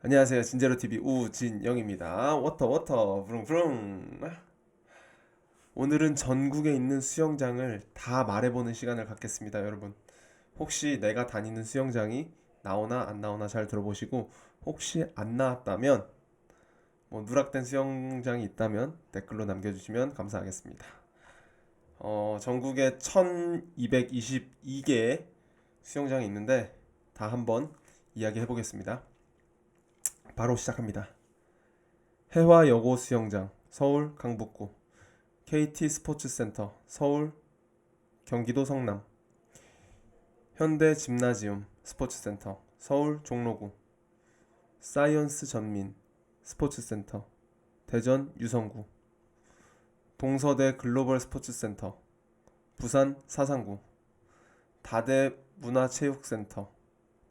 안녕하세요. 진제로TV 우진영입니다. 워터 부릉부릉. 오늘은 전국에 있는 수영장을 다 말해보는 시간을 갖겠습니다, 여러분. 혹시 내가 다니는 수영장이 나오나 안 나오나 잘 들어보시고, 혹시 안 나왔다면 뭐 누락된 수영장이 있다면 댓글로 남겨주시면 감사하겠습니다. 전국에 1222개의 수영장이 있는데 다 한번 이야기해 보겠습니다. 바로 시작합니다. 해화여고 수영장 서울 강북구, KT 스포츠센터 서울 경기도 성남, 현대 짐나지움 스포츠센터 서울 종로구, 사이언스 전민 스포츠센터 대전 유성구, 동서대 글로벌 스포츠센터 부산 사상구, 다대 문화체육센터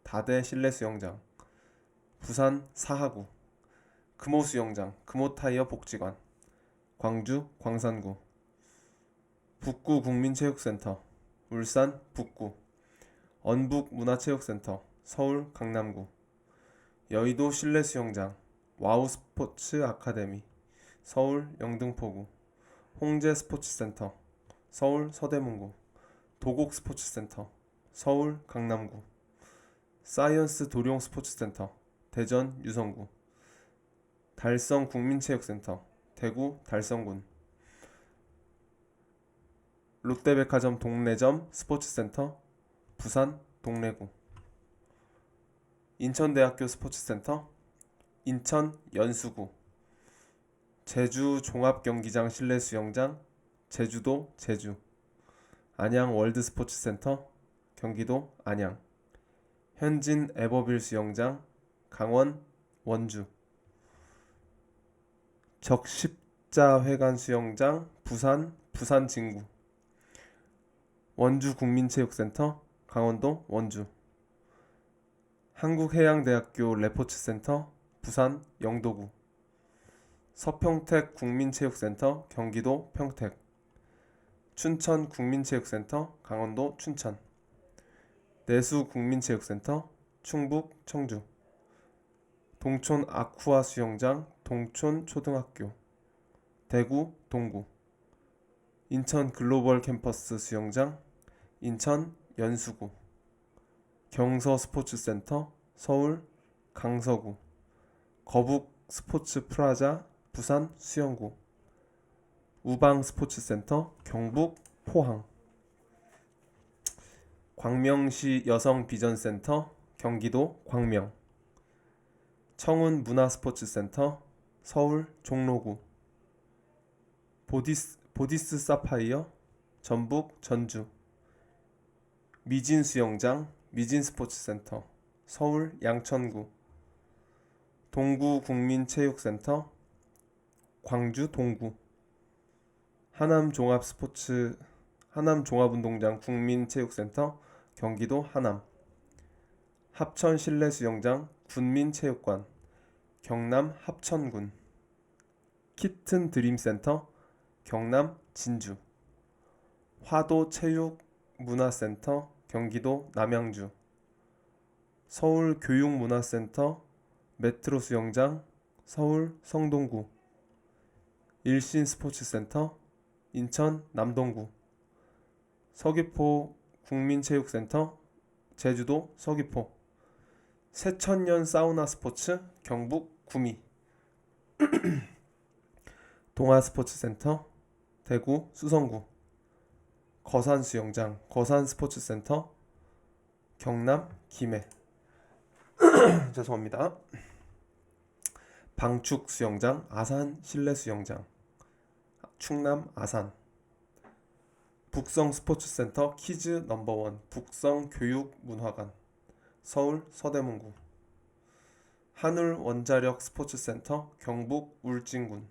다대 실내수영장 부산 사하구, 금호수영장 금호타이어 복지관 광주 광산구, 북구 국민체육센터 울산 북구, 언북문화체육센터 서울 강남구, 여의도 실내수영장 와우스포츠 아카데미 서울 영등포구, 홍제스포츠센터 서울 서대문구, 도곡스포츠센터 서울 강남구, 사이언스 도룡스포츠센터 대전 유성구, 달성 국민체육센터 대구 달성군, 롯데백화점 동래점 스포츠센터 부산 동래구, 인천대학교 스포츠센터 인천 연수구, 제주 종합경기장 실내수영장 제주도 제주, 안양 월드스포츠센터 경기도 안양, 현진 에버빌 수영장 강원 원주, 적십자회관 수영장 부산 진구, 원주 국민체육센터 강원도 원주, 한국해양대학교 레포츠센터 부산 영도구, 서평택 국민체육센터 경기도 평택, 춘천 국민체육센터 강원도 춘천, 내수 국민체육센터 충북 청주, 동촌 아쿠아 수영장 동촌 초등학교 대구 동구, 인천 글로벌 캠퍼스 수영장 인천 연수구, 경서 스포츠센터 서울 강서구, 거북 스포츠 프라자 부산 수영구, 우방 스포츠센터 경북 포항, 광명시 여성 비전센터 경기도 광명, 청운 문화스포츠센터 서울 종로구, 보디스 사파이어 전북 전주, 미진 수영장 미진 스포츠센터 서울 양천구, 동구 국민체육센터 광주 동구, 하남 종합운동장 국민체육센터 경기도 하남, 합천 실내수영장 군민체육관 경남 합천군, 키튼 드림센터 경남 진주, 화도 체육문화센터 경기도 남양주, 서울 교육문화센터 메트로 수영장 서울 성동구, 일신 스포츠센터 인천 남동구, 서귀포 국민체육센터 제주도 서귀포, 새천년 사우나 스포츠 경북 구미, 동아스포츠센터 대구 수성구, 거산 수영장 거산 스포츠센터 경남 김해. 죄송합니다. 방축 수영장 아산 실내 수영장 충남 아산, 북성 스포츠센터 키즈 넘버원 북성 교육문화관 서울 서대문구, 하늘 원자력 스포츠센터 경북 울진군,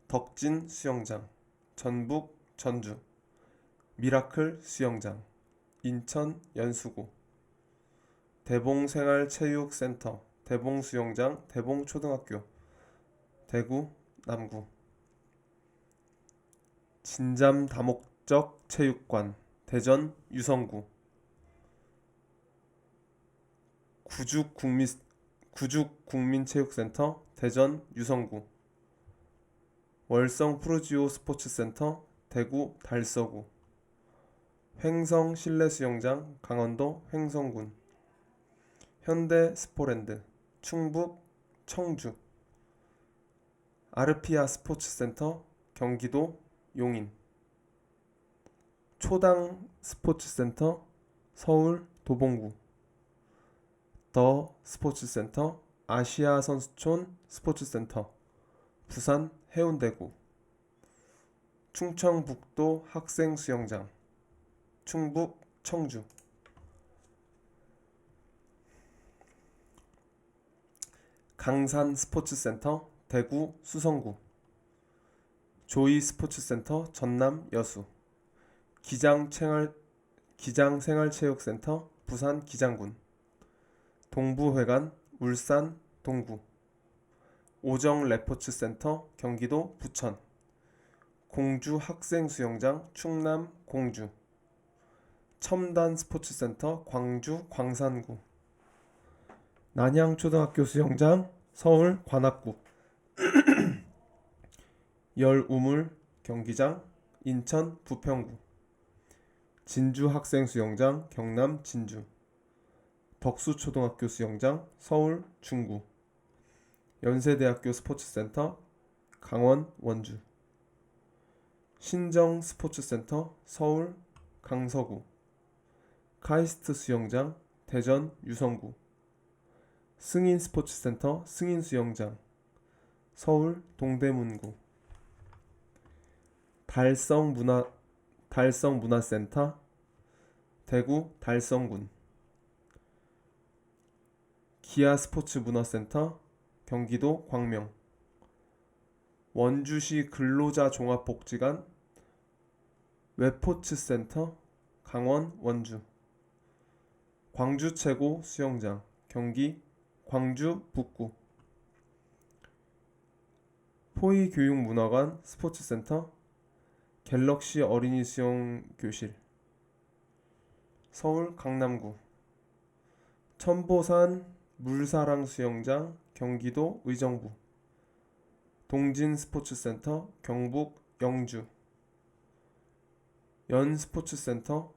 덕진 수영장 전북 전주, 미라클 수영장 인천 연수구, 대봉생활체육센터 대봉수영장 대봉초등학교 대구 남구, 진잠 다목적 체육관 대전 유성구, 구죽 국민체육센터 대전 유성구, 월성 프루지오 스포츠센터 대구 달서구, 횡성 실내수영장 강원도 횡성군, 현대 스포랜드 충북 청주, 아르피아 스포츠센터 경기도 용인, 초당 스포츠센터 서울 도봉구, 더 스포츠센터 아시아 선수촌 스포츠센터 부산 해운대구, 충청북도 학생수영장 충북 청주, 강산 스포츠센터 대구 수성구, 조이 스포츠센터 전남 여수, 기장생활체육센터 부산 기장군, 동부회관 울산 동구, 오정 레포츠센터 경기도 부천, 공주 학생수영장 충남 공주, 첨단 스포츠센터 광주 광산구, 난양초등학교 수영장 서울 관악구, 열우물 경기장 인천 부평구, 진주 학생수영장 경남 진주, 덕수초등학교 수영장 서울 중구, 연세대학교 스포츠센터 강원 원주, 신정 스포츠센터 서울 강서구, 카이스트 수영장 대전 유성구, 승인 스포츠센터 승인 수영장 서울 동대문구, 달성문화센터 대구 달성군, 기아 스포츠문화센터 경기도 광명, 원주시 근로자종합복지관 웹포츠센터 강원 원주, 광주 최고 수영장 경기 광주 북구, 포이교육문화관 스포츠센터 갤럭시 어린이 수영교실 서울 강남구, 천보산 물사랑 수영장 경기도 의정부, 동진 스포츠센터 경북 영주, 연 스포츠센터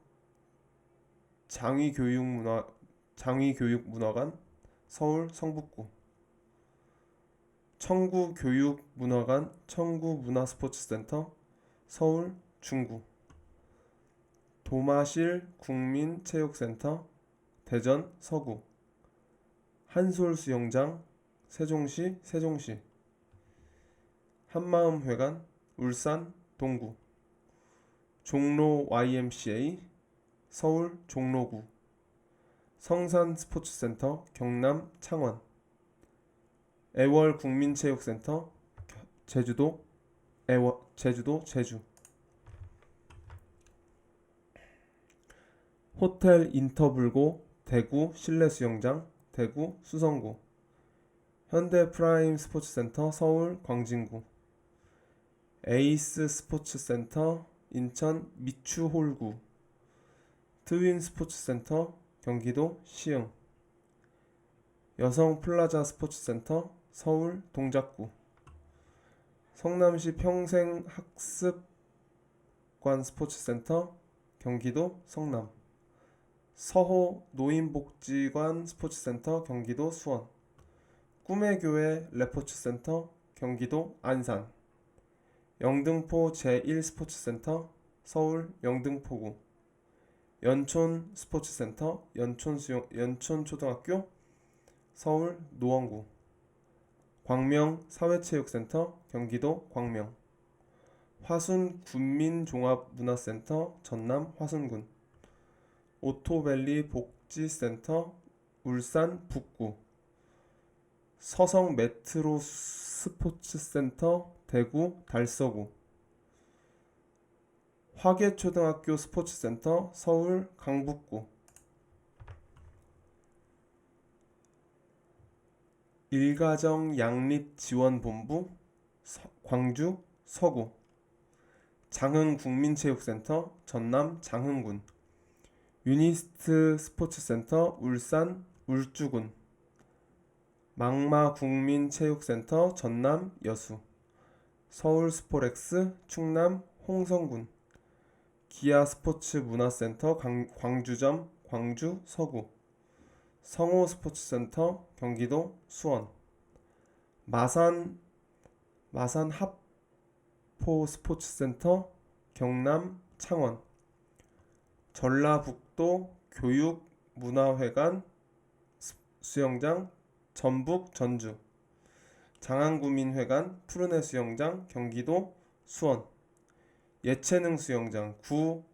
장위교육문화관 서울 성북구, 청구교육문화관 청구문화스포츠센터 서울 중구, 도마실 국민체육센터 대전 서구, 한솔수영장 세종시 세종시, 한마음회관 울산 동구, 종로 YMCA 서울 종로구, 성산 스포츠센터 경남 창원, 애월 국민체육센터 제주도 제주, 호텔 인터블고 대구 실내수영장 대구 수성구, 현대 프라임 스포츠센터 서울 광진구, 에이스 스포츠센터 인천 미추홀구, 트윈 스포츠센터 경기도 시흥, 여성 플라자 스포츠센터 서울 동작구, 성남시 평생학습관 스포츠센터 경기도 성남, 서호 노인복지관 스포츠센터 경기도 수원, 꿈의 교회 레포츠센터 경기도 안산, 영등포 제1스포츠센터 서울 영등포구, 연촌 스포츠센터 연촌초등학교 서울 노원구, 광명 사회체육센터 경기도 광명, 화순 군민종합문화센터 전남 화순군, 오토밸리 복지센터 울산 북구, 서성 메트로 스포츠센터 대구 달서구, 화계초등학교 스포츠센터 서울 강북구, 일가정 양립지원본부 광주 서구, 장흥국민체육센터 전남 장흥군, 유니스트 스포츠센터 울산 울주군, 망마국민체육센터 전남 여수, 서울스포렉스 충남 홍성군, 기아스포츠문화센터 광주점 광주 서구, 성호스포츠센터 경기도 수원, 마산 합포스포츠센터 경남 창원, 전라북도 교육문화회관 수영장 전북 전주, 장안구민회관 푸르네 수영장 경기도 수원, 예체능 수영장 구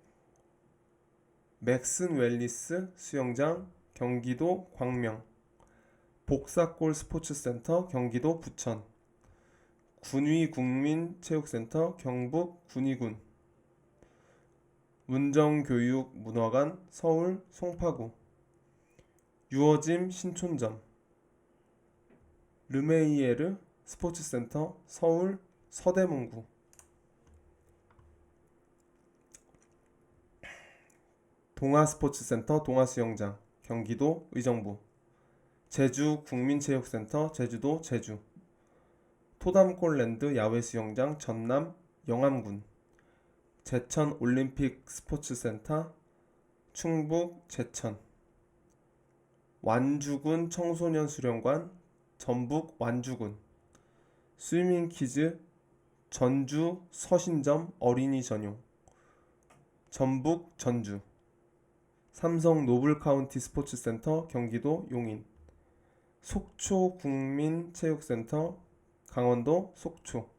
맥슨 웰리스 수영장 경기도 광명, 복사골 스포츠센터 경기도 부천, 군위국민체육센터 경북 군위군, 문정교육문화관 서울 송파구, 유어짐 신촌점, 르메이에르 스포츠센터 서울 서대문구, 동아스포츠센터 동아수영장 경기도 의정부, 제주국민체육센터 제주도 제주, 토담골랜드 야외수영장 전남 영암군, 제천올림픽 스포츠센터 충북 제천, 완주군 청소년 수련관 전북 완주군, 스위밍키즈 전주 서신점 어린이 전용 전북 전주, 삼성 노블카운티 스포츠센터 경기도 용인, 속초국민체육센터 강원도 속초,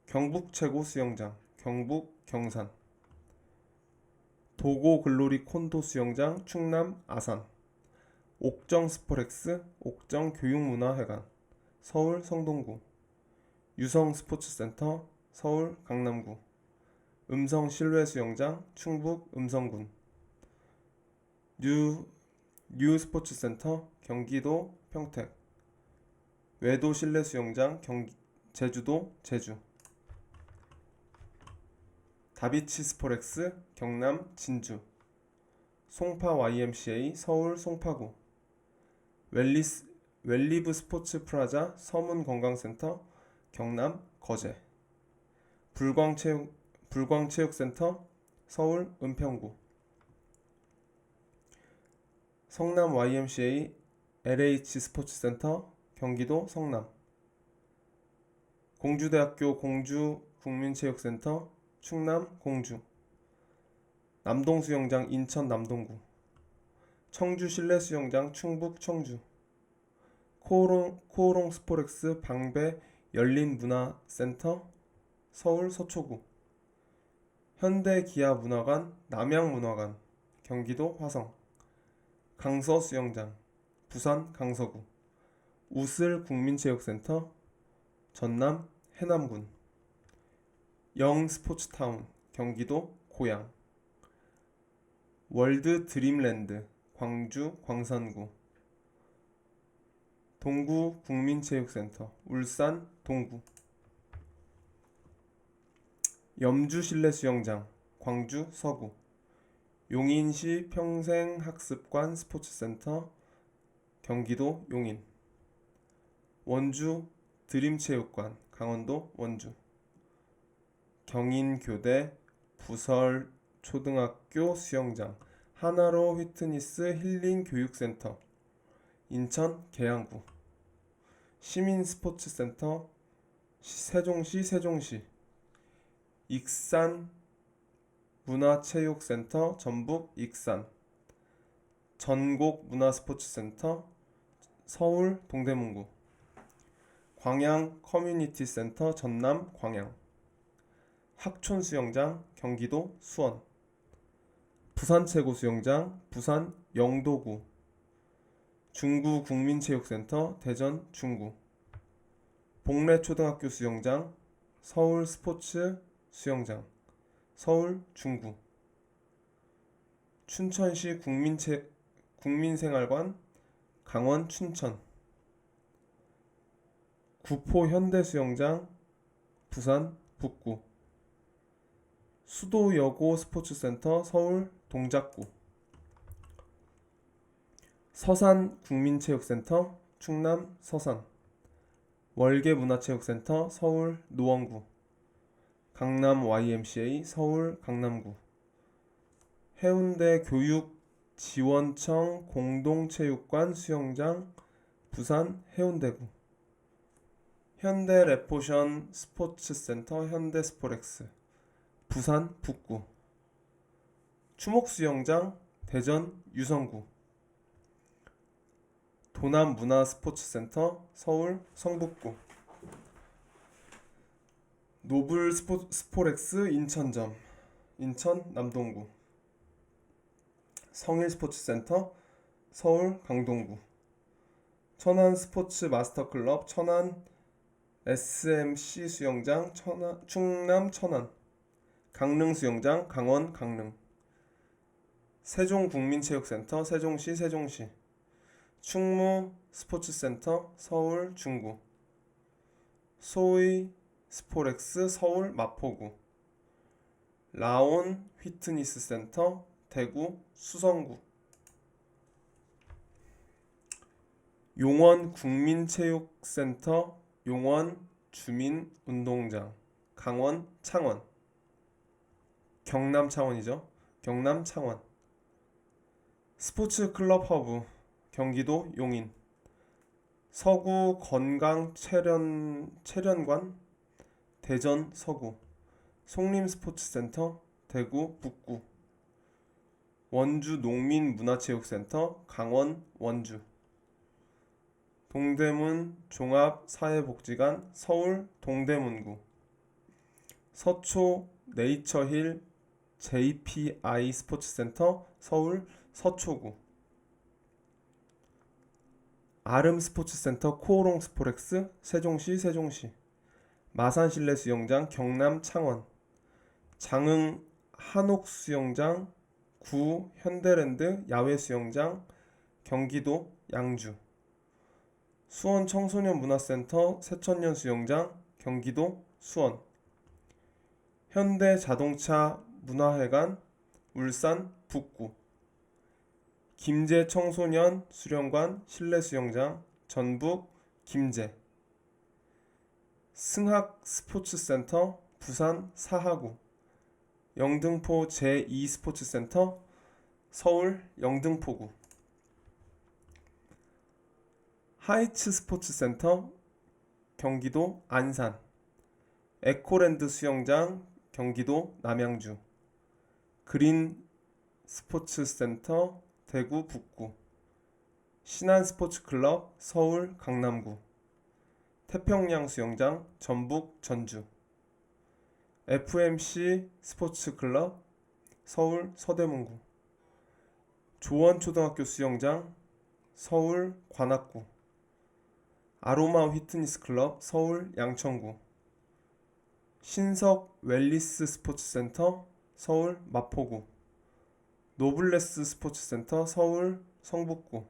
경북최고 수영장 경북 경산, 도고글로리 콘도 수영장 충남 아산, 옥정스포렉스 옥정교육문화회관 서울 성동구, 유성스포츠센터 서울 강남구, 음성실외수영장 충북 음성군, 뉴스포츠센터 경기도 평택, 외도실내수영장 제주도 제주, 다비치스포렉스 경남 진주, 송파 YMCA 서울 송파구, 웰리브 스포츠 프라자 서문건강센터 경남 거제, 불광체육센터 서울 은평구, 성남 YMCA LH 스포츠센터 경기도 성남, 공주대학교 공주국민체육센터 충남 공주, 남동수영장 인천 남동구, 청주실내수영장 충북 청주, 코오롱 스포렉스 방배 열린문화센터 서울 서초구, 현대기아문화관 남양문화관 경기도 화성, 강서수영장 부산 강서구, 우슬국민체육센터 전남 해남군, 영스포츠타운 경기도 고양, 월드드림랜드 광주 광산구, 동구국민체육센터 울산 동구, 염주실내수영장 광주 서구, 용인시 평생학습관 스포츠센터 경기도 용인, 원주 드림체육관 강원도 원주, 경인교대 부설초등학교 수영장 하나로 휘트니스 힐링교육센터 인천 계양구, 시민스포츠센터 세종시, 익산 문화체육센터 전북 익산, 전곡문화스포츠센터 서울 동대문구, 광양 커뮤니티센터 전남 광양, 학촌수영장 경기도 수원, 부산최고수영장 부산 영도구, 중구국민체육센터 대전 중구, 복례초등학교 수영장 서울 스포츠 수영장 서울 중구, 춘천시 국민생활관 강원 춘천, 구포 현대수영장 부산 북구, 수도여고 스포츠센터 서울 동작구, 서산 국민체육센터 충남 서산, 월계문화체육센터 서울 노원구, 강남 YMCA 서울 강남구, 해운대 교육지원청 공동체육관 수영장 부산 해운대구, 현대레포션 스포츠센터 현대스포렉스 부산 북구, 추목수영장 대전 유성구, 도남문화스포츠센터 서울 성북구, 노블 스포렉스 인천점 인천 남동구, 성일스포츠센터 서울 강동구, 천안 스포츠 마스터클럽 천안 SMC 수영장 충남 천안, 강릉 수영장 강원 강릉, 세종국민체육센터 세종시 세종시, 충무 스포츠센터 서울 중구, 소의 스포렉스 서울 마포구, 라온 휘트니스 센터 대구 수성구, 용원 국민체육센터 용원 주민운동장 강원 창원, 경남 창원이죠. 경남 창원, 스포츠클럽 허브 경기도 용인, 서구 건강 체련관 대전 서구, 송림스포츠센터 대구 북구, 원주 농민문화체육센터 강원 원주, 동대문 종합사회복지관 서울 동대문구, 서초 네이처힐 JPI 스포츠센터 서울 서초구, 아름 스포츠센터 코오롱 스포렉스 세종시 세종시, 마산 실내 수영장 경남 창원, 장흥 한옥 수영장 구 현대랜드 야외 수영장 경기도 양주, 수원 청소년 문화센터 새천년 수영장 경기도 수원, 현대 자동차 문화회관 울산 북구, 김제 청소년 수련관 실내 수영장 전북 김제, 승학 스포츠센터 부산 사하구, 영등포 제2스포츠센터 서울 영등포구, 하이츠 스포츠센터 경기도 안산, 에코랜드 수영장 경기도 남양주, 그린 스포츠센터 대구 북구, 신한스포츠클럽 서울 강남구, 태평양 수영장 전북 전주, FMC 스포츠클럽 서울 서대문구, 조원초등학교 수영장 서울 관악구, 아로마 휘트니스클럽 서울 양천구, 신석 웰리스 스포츠센터 서울 마포구, 노블레스 스포츠센터 서울 성북구,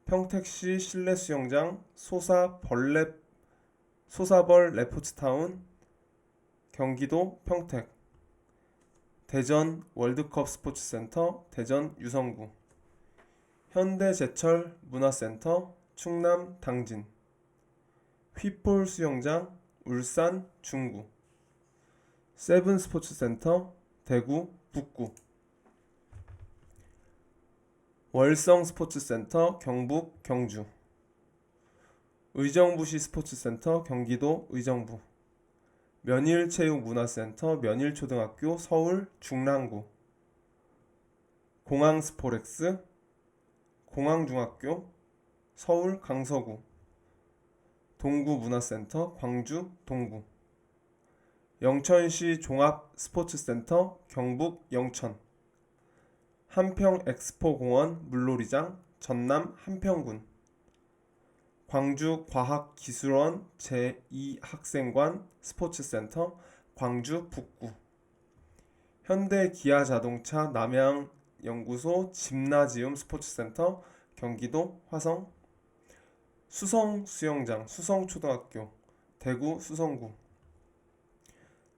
평택시 실내 수영장 소사벌 레포츠타운 경기도 평택, 대전 월드컵 스포츠센터 대전 유성구, 현대제철 문화센터 충남 당진, 휘폴 수영장 울산 중구, 세븐 스포츠센터 대구 북구, 월성 스포츠센터 경북 경주, 의정부시 스포츠센터 경기도 의정부, 면일체육문화센터 면일초등학교 서울 중랑구, 공항스포렉스 공항중학교 서울 강서구, 동구문화센터 광주 동구, 영천시 종합스포츠센터 경북 영천, 한평엑스포공원 물놀이장 전남 한평군, 광주과학기술원 제2학생관 스포츠센터 광주 북구, 현대기아자동차 남양연구소 짐나지움 스포츠센터 경기도 화성, 수성수영장 수성초등학교 대구 수성구,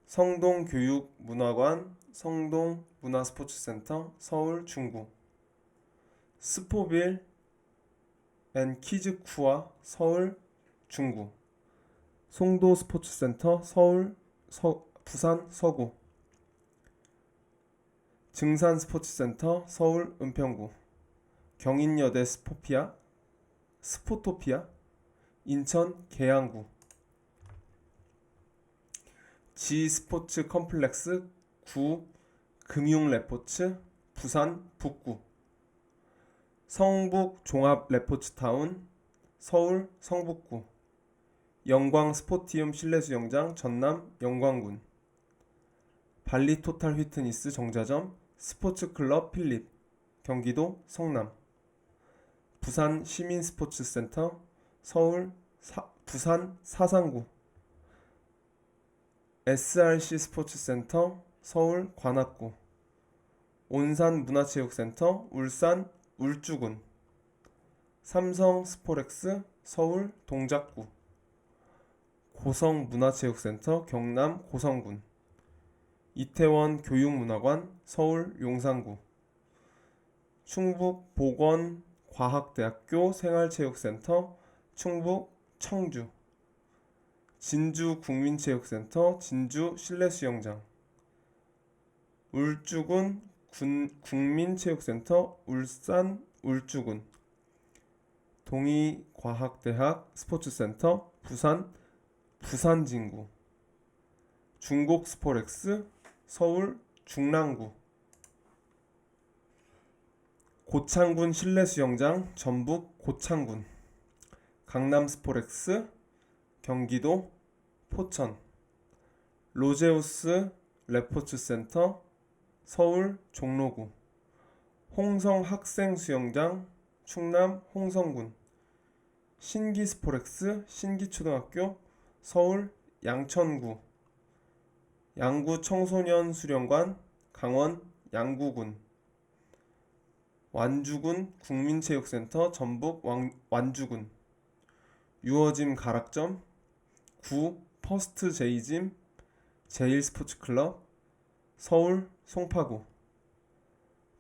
성동교육문화관 성동문화스포츠센터 서울 중구, 스포빌 앤 키즈쿠아 서울 중구, 송도 스포츠센터 서울 부산 서구, 증산 스포츠센터 서울 은평구, 경인여대 스포토피아 인천 계양구, G 스포츠 컴플렉스 구 금융 레포츠 부산 북구, 성북 종합 레포츠타운 서울 성북구, 영광 스포티움 실내 수영장 전남 영광군, 발리 토탈 휘트니스 정자점 스포츠클럽 필립 경기도 성남, 부산 시민 스포츠센터 부산 사상구, SRC 스포츠센터 서울 관악구, 온산 문화체육센터 울산 울주군, 삼성 스포렉스 서울 동작구, 고성 문화체육센터 경남 고성군, 이태원 교육문화관 서울 용산구, 충북 보건과학대학교 생활체육센터 충북 청주, 진주 국민체육센터 진주 실내수영장, 울주군 국민체육센터 울산 울주군, 동의과학대학 스포츠센터 부산 부산진구, 중곡 스포렉스 서울 중랑구, 고창군 실내수영장 전북 고창군, 강남 스포렉스 경기도 포천, 로제우스 레포츠센터 서울 종로구, 홍성 학생수영장 충남 홍성군, 신기 스포렉스 신기초등학교 서울 양천구, 양구 청소년 수련관 강원 양구군, 완주군 국민체육센터 전북 완주군, 유어짐 가락점 구 퍼스트 제이짐 제일스포츠클럽 서울 송파구,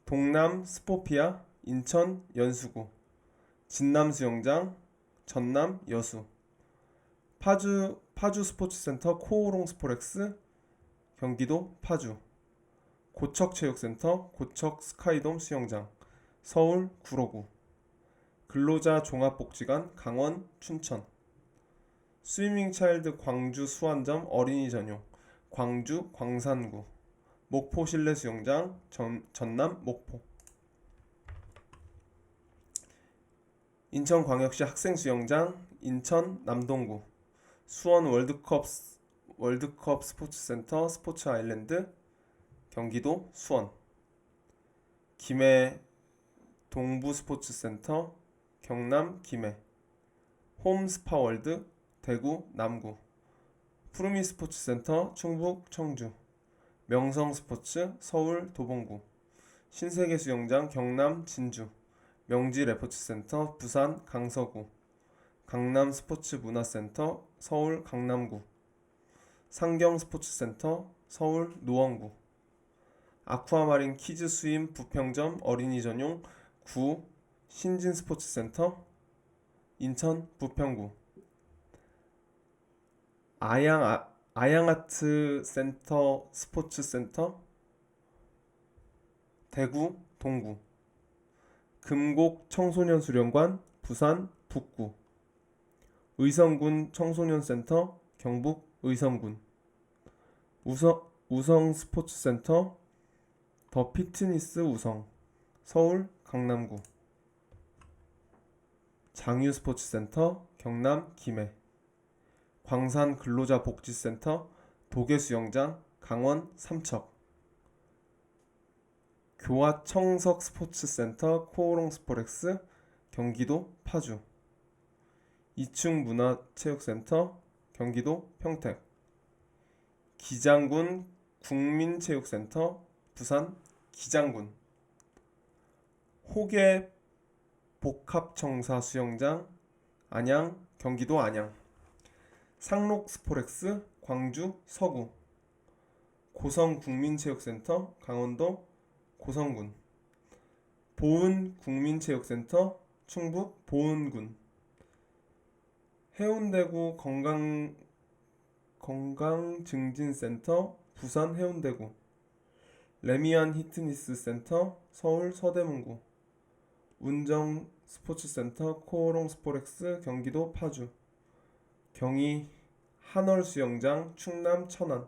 동남 스포피아 인천 연수구, 진남수영장 전남 여수, 파주 스포츠센터 코오롱 스포렉스 경기도 파주, 고척체육센터 고척 스카이돔 수영장 서울 구로구, 근로자 종합복지관 강원 춘천, 스위밍 차일드 광주 수완점 어린이 전용 광주 광산구, 목포 실내 수영장 전남 목포, 인천광역시 학생 수영장 인천 남동구, 수원 월드컵 스포츠센터 스포츠 아일랜드 경기도 수원, 김해 동부 스포츠센터 경남 김해, 홈스파월드 대구 남구, 푸르미 스포츠센터 충북 청주, 명성스포츠 서울 도봉구, 신세계수영장 경남 진주, 명지 레포츠센터 부산 강서구, 강남 스포츠문화센터 서울 강남구, 상경스포츠센터 서울 노원구, 아쿠아마린 키즈 스임 부평점 어린이 전용 구 신진스포츠센터 인천 부평구, 아양아트 센터 스포츠센터 대구 동구, 금곡 청소년 수련관 부산 북구, 의성군 청소년센터 경북 의성군, 우성 스포츠센터 더 피트니스 우성 서울 강남구, 장유 스포츠센터 경남 김해, 광산 근로자 복지센터 도계수영장 강원 삼척, 교화청석 스포츠센터 코오롱 스포렉스 경기도 파주, 이충 문화체육센터 경기도 평택, 기장군 국민체육센터 부산 기장군, 호계 복합청사 수영장 안양 경기도 안양, 상록 스포렉스 광주 서구, 고성 국민체육센터 강원도 고성군, 보은 국민체육센터 충북 보은군. 해운대구 건강증진센터 부산 해운대구. 레미안 히트니스 센터 서울 서대문구. 운정 스포츠센터 코오롱 스포렉스 경기도 파주. 경희 한월 수영장 충남 천안.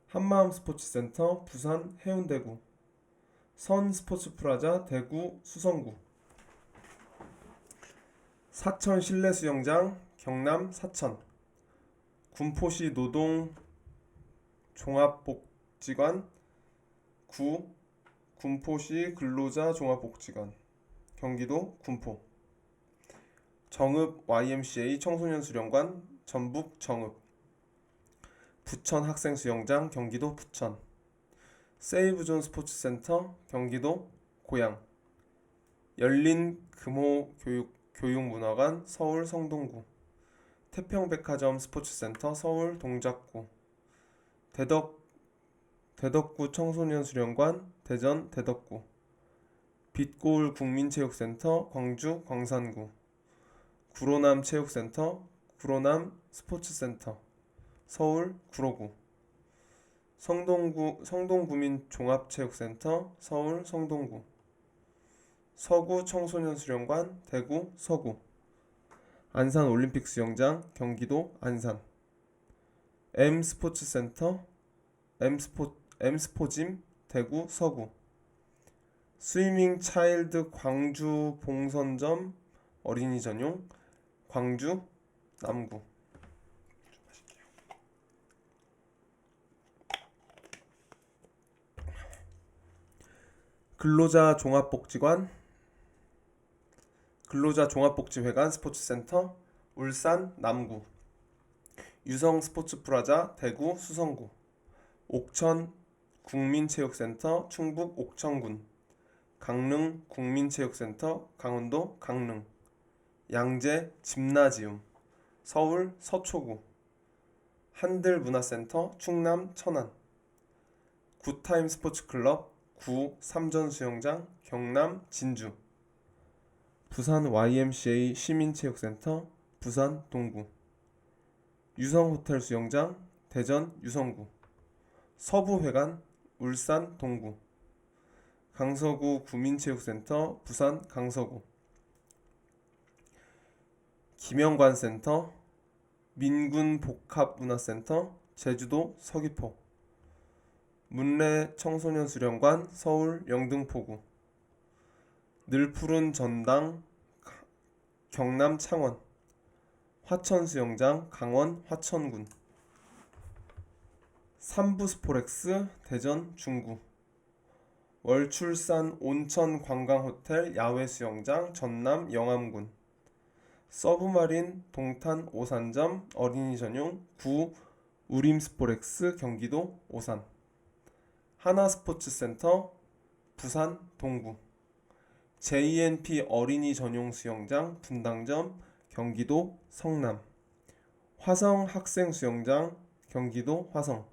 한마음 스포츠센터 부산 해운대구. 선 스포츠프라자 대구 수성구. 사천 실내 수영장 경남 사천. 군포시 노동 종합복지관 구. 군포시 근로자 종합복지관 경기도 군포. 정읍 YMCA 청소년 수련관 전북 정읍. 부천 학생 수영장 경기도 부천. 세이브존 스포츠센터 경기도 고양. 열린 금호 교육문화관 서울 성동구. 태평백화점 스포츠센터 서울 동작구. 대덕구 청소년 수련관 대전 대덕구. 빛고울 국민체육센터 광주 광산구. 구로남 체육센터 구로남 스포츠센터 서울 구로구. 성동구민 종합체육센터 서울 성동구. 서구 청소년 수련관 대구 서구. 안산 올림픽 수영장 경기도 안산. M스포츠센터 M스포짐 대구 서구. 스위밍 차일드 광주 봉선점 어린이 전용 광주 남구. 근로자 종합복지회관 스포츠센터 울산 남구. 유성 스포츠프라자 대구 수성구. 옥천 국민체육센터 충북 옥천군. 강릉 국민체육센터 강원도 강릉. 양재 짐나지움 서울 서초구. 한들문화센터 충남 천안. 굿타임 스포츠클럽 구 삼전수영장 경남 진주. 부산 YMCA 시민체육센터 부산 동구. 유성호텔 수영장 대전 유성구. 서부회관 울산 동구. 강서구 구민체육센터 부산 강서구. 김영관센터 민군복합문화센터 제주도 서귀포. 문례 청소년 수련관 서울 영등포구. 늘푸른 전당 경남 창원. 화천수영장 강원 화천군. 삼부스포렉스 대전 중구. 월출산 온천관광호텔 야외수영장 전남 영암군. 서브마린 동탄 오산점 어린이 전용 구 우림스포렉스 경기도 오산. 하나스포츠센터 부산 동구. JNP 어린이 전용 수영장 분당점 경기도 성남. 화성 학생 수영장 경기도 화성.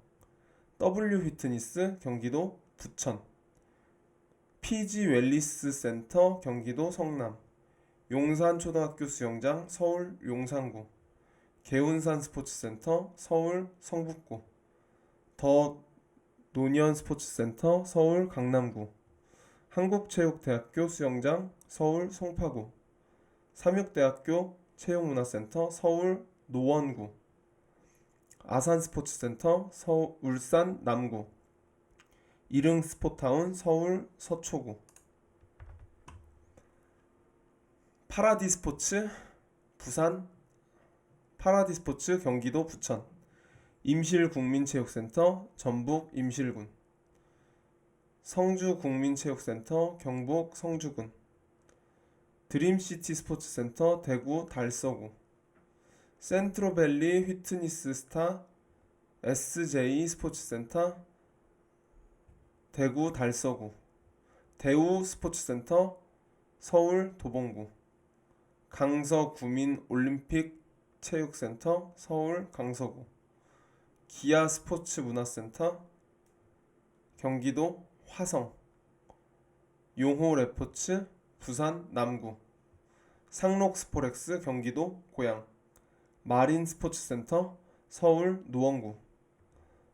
W 휘트니스 경기도 부천. PG 웰리스 센터 경기도 성남. 용산 초등학교 수영장 서울 용산구. 개운산 스포츠센터 서울 성북구. 더 노년 스포츠센터 서울 강남구. 한국체육대학교 수영장 서울 송파구. 삼육대학교 체육문화센터 서울 노원구. 아산스포츠센터 울산 남구. 이릉스포타운 서울 서초구. 파라디스포츠 부산. 파라디스포츠 경기도 부천. 임실국민체육센터 전북 임실군. 성주국민체육센터 경북 성주군. 드림시티 스포츠센터 대구 달서구. 센트로밸리 휘트니스 스타 SJ 스포츠센터 대구 달서구. 대우 스포츠센터 서울 도봉구. 강서구민 올림픽 체육센터 서울 강서구. 기아 스포츠 문화센터 경기도 화성. 용호 레포츠 부산 남구. 상록스포렉스 경기도 고양, 마린스포츠센터 서울 노원구,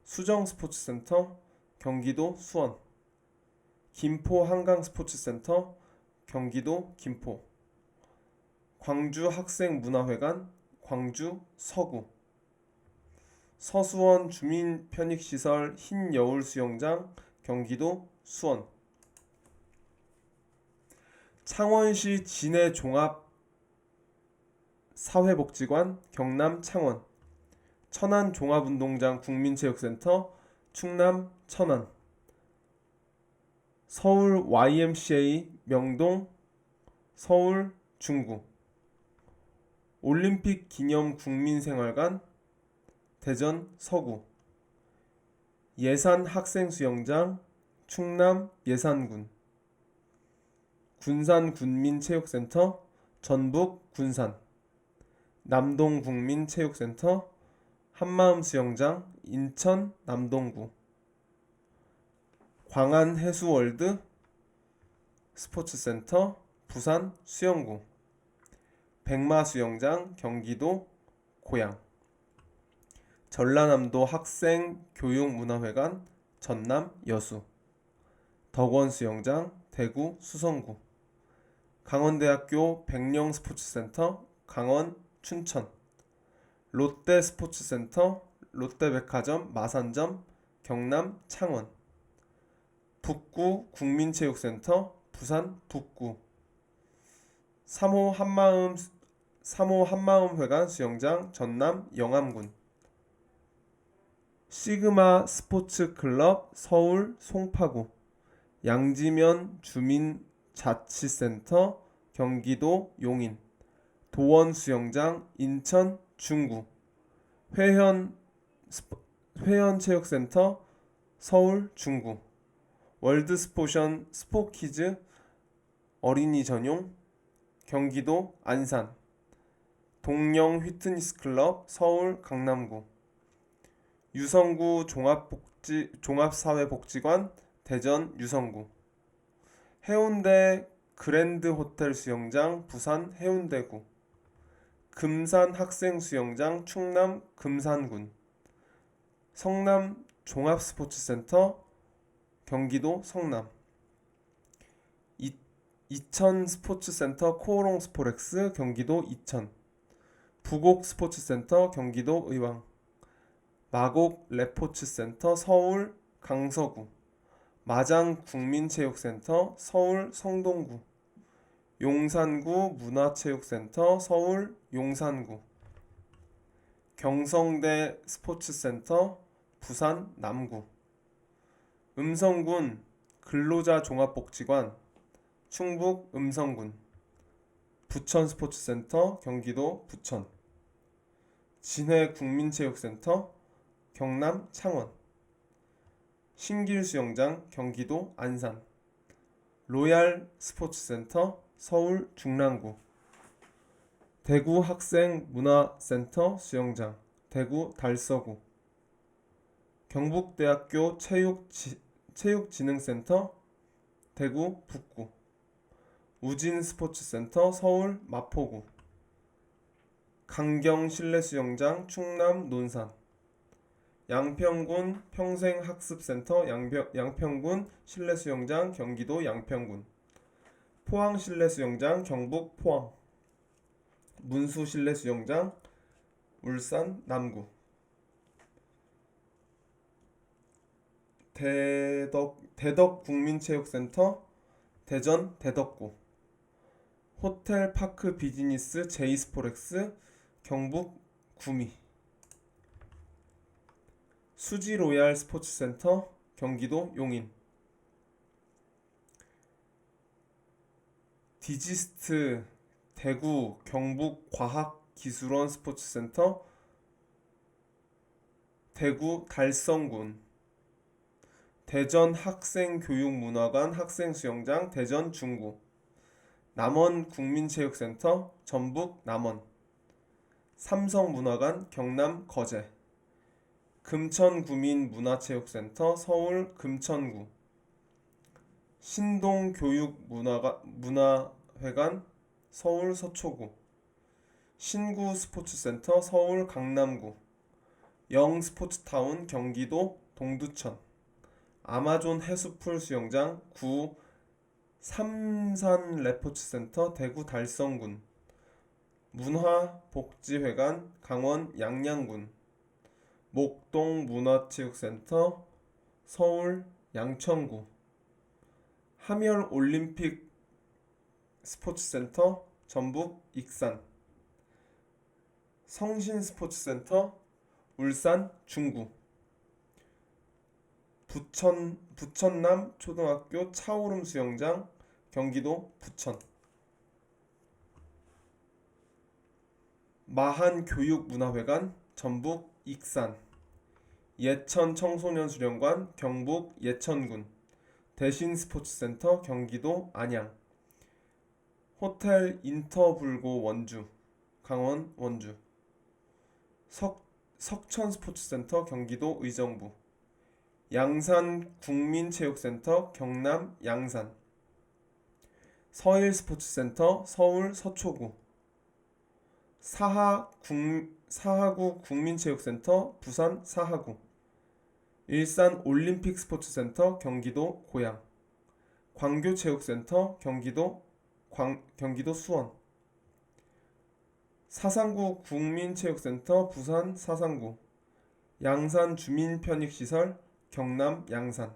수정스포츠센터 경기도 수원, 김포 한강스포츠센터 경기도 김포, 광주학생문화회관 광주 서구, 서수원 주민편익시설 흰여울수영장 경기도 수원, 창원시 진해종합사회복지관 경남 창원, 천안종합운동장 국민체육센터 충남 천안, 서울 YMCA 명동 서울 중구, 올림픽 기념 국민생활관 대전 서구, 예산 학생수영장 충남 예산군, 군산군민체육센터 전북 군산, 남동국민체육센터 한마음수영장 인천 남동구, 광안해수월드 스포츠센터 부산 수영구, 백마수영장 경기도 고양, 전라남도 학생교육문화회관 전남 여수, 덕원수영장 대구 수성구, 강원대학교 백령스포츠센터 강원 춘천, 롯데스포츠센터 롯데백화점 마산점 경남 창원, 북구 국민체육센터 부산 북구, 3호 한마음회관 수영장 전남 영암군, 시그마 스포츠클럽 서울 송파구, 양지면 주민자치센터 경기도 용인, 도원수영장 인천 중구, 회현체육센터 서울 중구, 월드스포션 스포키즈 어린이 전용 경기도 안산, 동령 휘트니스클럽 서울 강남구, 유성구 종합사회복지관 대전 유성구, 해운대 그랜드호텔 수영장 부산 해운대구, 금산 학생수영장 충남 금산군, 성남 종합스포츠센터 경기도 성남, 이천 스포츠센터 코오롱스포렉스 경기도 이천, 부곡 스포츠센터 경기도 의왕, 마곡 레포츠센터 서울 강서구, 마장 국민체육센터 서울 성동구, 용산구 문화체육센터 서울 용산구, 경성대 스포츠센터 부산 남구, 음성군 근로자 종합복지관 충북 음성군, 부천 스포츠센터 경기도 부천, 진해 국민체육센터 경남 창원, 신길수영장 경기도 안산, 로얄 스포츠센터 서울 중랑구, 대구 학생문화센터 수영장 대구 달서구, 경북대학교 체육진흥센터 대구 북구, 우진스포츠센터 서울 마포구, 강경실내수영장 충남 논산, 양평군 평생학습센터 양평군 실내수영장 경기도 양평군, 포항실내수영장 경북 포항, 문수실내수영장 울산 남구, 대덕국민체육센터 대전 대덕구, 호텔파크 비즈니스 제이스포렉스 경북 구미, 수지로얄 스포츠센터 경기도 용인, 디지스트 대구 경북과학기술원 스포츠센터 대구 달성군, 대전 학생교육문화관 학생수영장 대전 중구, 남원 국민체육센터 전북 남원, 삼성문화관 경남 거제, 금천구민문화체육센터 서울 금천구, 신동교육문화회관 서울 서초구, 신구 스포츠센터 서울 강남구, 영 스포츠타운 경기도 동두천, 아마존 해수풀 수영장 구 삼산 레포츠센터 대구 달성군, 문화복지회관 강원 양양군, 목동 문화체육센터 서울 양천구, 하멸 올림픽 스포츠센터 전북 익산, 성신 스포츠센터 울산 중구, 부천남 초등학교 차오름 수영장 경기도 부천, 마한 교육문화회관 전북 익산, 예천 청소년 수련관 경북 예천군, 대신 스포츠센터 경기도 안양, 호텔 인터불고 원주 강원 원주, 석천 스포츠센터 경기도 의정부, 양산 국민체육센터 경남 양산, 서일 스포츠센터 서울 서초구, 사하구 국민체육센터 부산 사하구, 일산 올림픽 스포츠센터 경기도 고양, 광교체육센터 경기도 수원, 사상구 국민체육센터 부산 사상구, 양산 주민편익시설 경남 양산,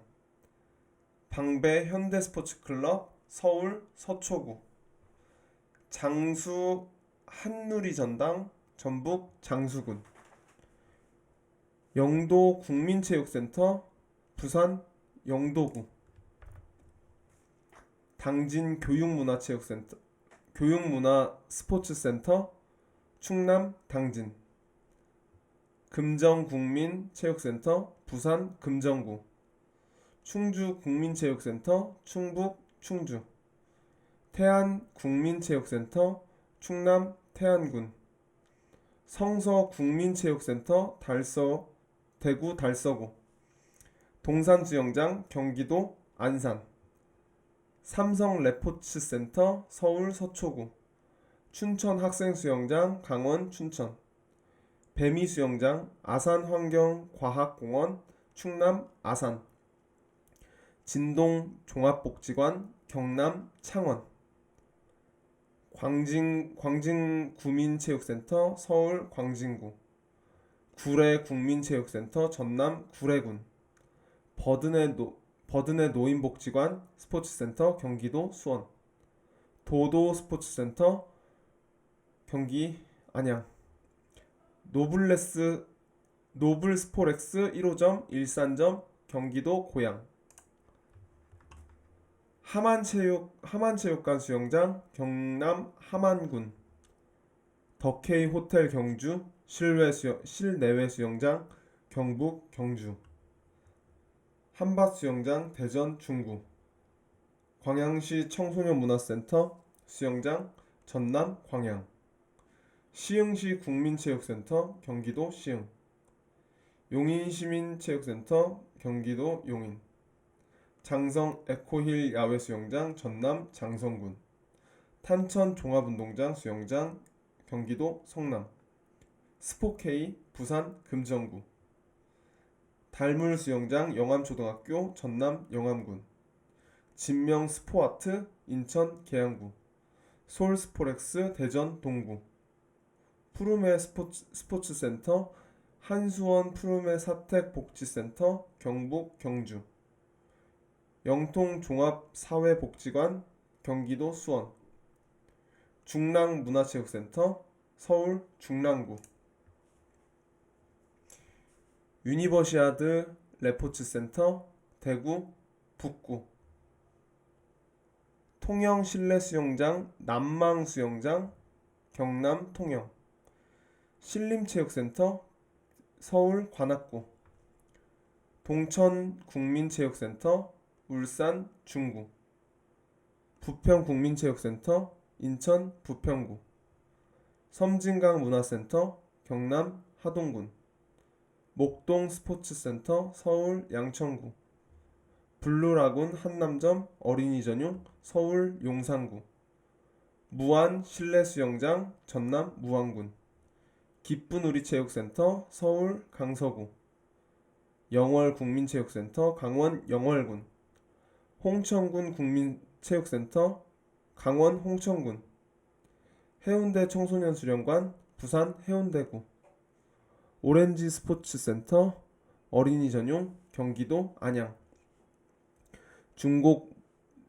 방배 현대스포츠클럽 서울 서초구, 장수 한누리전당 전북 장수군, 영도 국민체육센터 부산 영도구, 당진 교육문화스포츠센터 충남 당진, 금정국민체육센터 부산 금정구, 충주국민체육센터 충북 충주, 태안국민체육센터 충남 태안군, 성서국민체육센터 대구 달서구, 동산수영장 경기도 안산, 삼성레포츠센터 서울 서초구, 춘천학생수영장 강원 춘천, 배미수영장 아산환경과학공원 충남 아산, 진동종합복지관 경남 창원, 광진구민체육센터 서울 광진구, 구례국민체육센터 전남 구례군, 버드네 노인복지관 스포츠센터 경기도 수원, 도도스포츠센터 경기 안양, 노블스포렉스 1호점 일산점 경기도 고양, 하만체육관 수영장 경남 함안군, 덕케이 호텔 경주 실내외 수영장 경북 경주, 한밭수영장 대전 중구, 광양시 청소년문화센터 수영장 전남 광양, 시흥시 국민체육센터 경기도 시흥, 용인시민체육센터 경기도 용인, 장성 에코힐 야외수영장 전남 장성군, 탄천 종합운동장 수영장 경기도 성남, 스포케이 부산 금정구, 달물수영장 영암초등학교 전남 영암군, 진명 스포아트 인천 계양구, 솔스포렉스 대전 동구, 푸르메 스포츠센터 한수원 푸르메 사택복지센터 경북 경주, 영통종합사회복지관 경기도 수원, 중랑문화체육센터 서울 중랑구, 유니버시아드 레포츠센터 대구 북구, 통영 실내수영장 남망수영장 경남 통영, 신림체육센터 서울 관악구, 동천국민체육센터 울산 중구, 부평국민체육센터 인천 부평구, 섬진강문화센터 경남 하동군, 목동 스포츠센터 서울 양천구, 블루라군 한남점 어린이 전용 서울 용산구, 무안 실내 수영장 전남 무안군, 기쁜 우리 체육센터 서울 강서구, 영월 국민체육센터 강원 영월군, 홍천군 국민체육센터 강원 홍천군, 해운대 청소년 수련관 부산 해운대구, 오렌지 스포츠센터 어린이 전용 경기도 안양, 중곡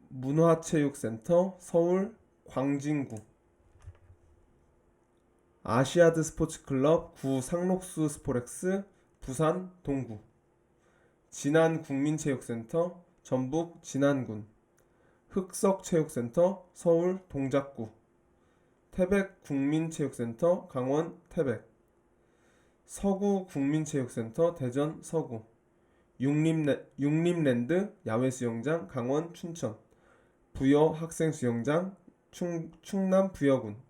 문화체육센터 서울 광진구, 아시아드 스포츠클럽 구 상록수 스포렉스 부산 동구, 진안 국민체육센터 전북 진안군, 흑석체육센터 서울 동작구, 태백 국민체육센터 강원 태백, 서구 국민체육센터 대전 서구, 육림랜드 야외수영장 강원 춘천, 부여 학생수영장 충남 부여군,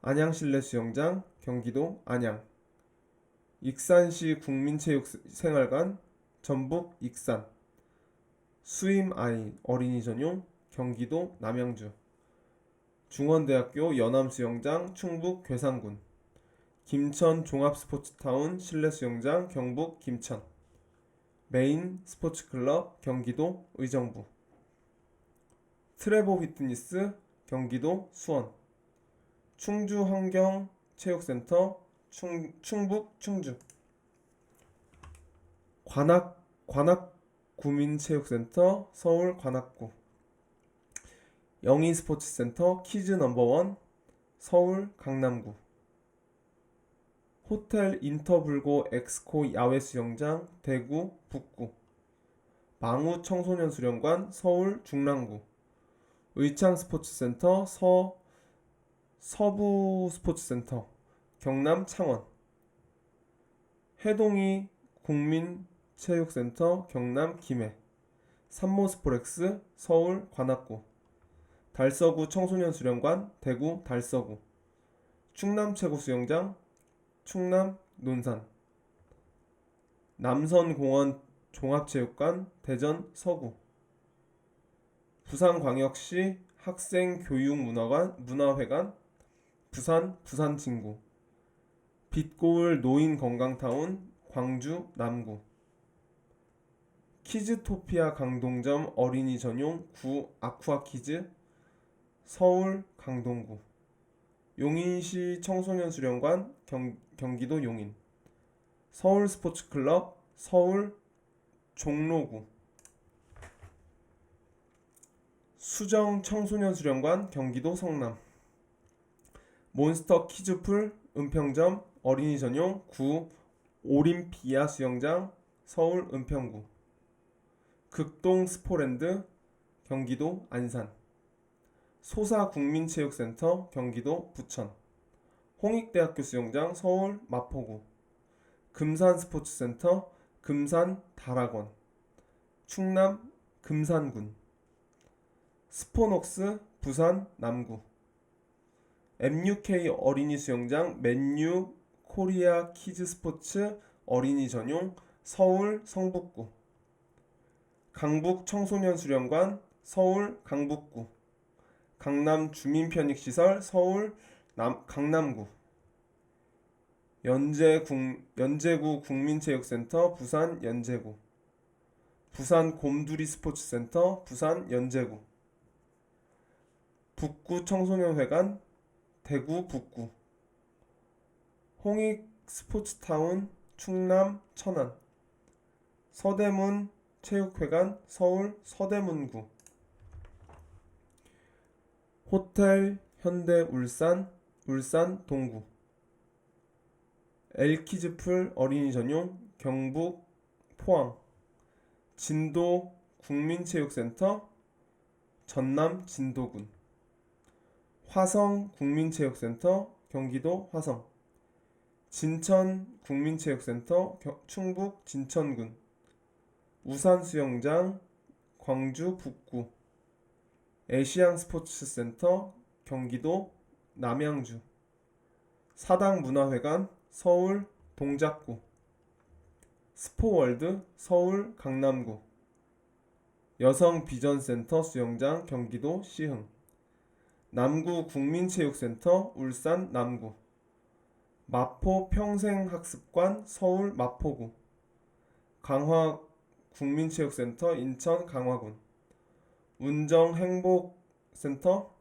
안양실내수영장 경기도 안양, 익산시 국민체육생활관 전북 익산, 수임아이 어린이 전용 경기도 남양주, 중원대학교 연암수영장 충북 괴산군, 김천 종합스포츠타운 실내수영장 경북 김천, 메인 스포츠클럽 경기도 의정부, 트레보 피트니스 경기도 수원, 충주환경체육센터 충북 충주, 관악구민체육센터 서울 관악구, 영희스포츠센터 키즈 넘버원 서울 강남구, 호텔 인터불고 엑스코 야외수영장 대구 북구, 망우 청소년 수련관 서울 중랑구, 의창스포츠센터 서부스포츠센터 경남 창원, 해동이 국민체육센터 경남 김해, 산모스포렉스 서울 관악구, 달서구 청소년 수련관 대구 달서구, 충남 최고 수영장 충남 논산, 남선공원 종합체육관 대전 서구, 부산광역시 학생교육문화회관 부산 부산진구, 빛고울 노인건강타운 광주 남구, 키즈토피아 강동점 어린이 전용 구 아쿠아키즈 서울 강동구, 용인시 청소년 수련관 경기도 용인, 서울스포츠클럽 서울 종로구, 수정 청소년 수련관 경기도 성남, 몬스터 키즈풀 은평점 어린이 전용 구 오림피아 수영장 서울 은평구, 극동 스포랜드 경기도 안산, 소사국민체육센터 경기도 부천, 홍익대학교 수영장 서울 마포구, 금산스포츠센터 금산 다락원 충남 금산군, 스포녹스 부산 남구, MUK 어린이 수영장 맨유 코리아 키즈스포츠 어린이 전용 서울 성북구, 강북 청소년 수련관 서울 강북구, 강남 주민편익시설 서울 강남구, 연제구 국민체육센터 부산 연제구, 부산 곰두리 스포츠센터 부산 연제구, 북구 청소년회관 대구 북구, 홍익 스포츠타운 충남 천안, 서대문 체육회관 서울 서대문구, 호텔 현대 울산 울산 동구, 엘키즈풀 어린이 전용 경북 포항, 진도 국민체육센터 전남 진도군, 화성 국민체육센터 경기도 화성, 진천 국민체육센터 충북 진천군, 우산수영장 광주 북구, 애시양 스포츠센터 경기도 남양주, 사당문화회관 서울 동작구, 스포월드 서울 강남구, 여성비전센터 수영장 경기도 시흥, 남구 국민체육센터 울산 남구, 마포 평생학습관 서울 마포구, 강화 국민체육센터 인천 강화군, 운정 행복센터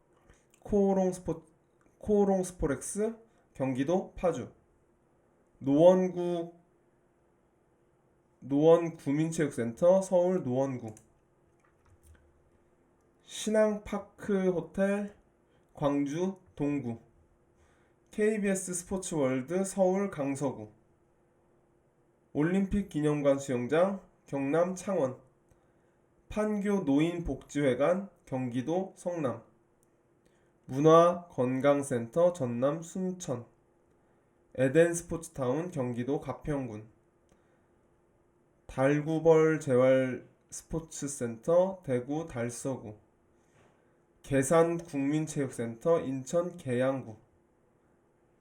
코오롱 스포렉스 경기도 파주, 노원구 노원구민체육센터 서울 노원구, 신앙파크 호텔 광주 동구, KBS 스포츠월드 서울 강서구, 올림픽 기념관 수영장 경남 창원, 판교 노인복지회관 경기도 성남, 문화건강센터 전남 순천, 에덴 스포츠타운 경기도 가평군, 달구벌 재활 스포츠센터 대구 달서구, 계산 국민체육센터 인천 계양구,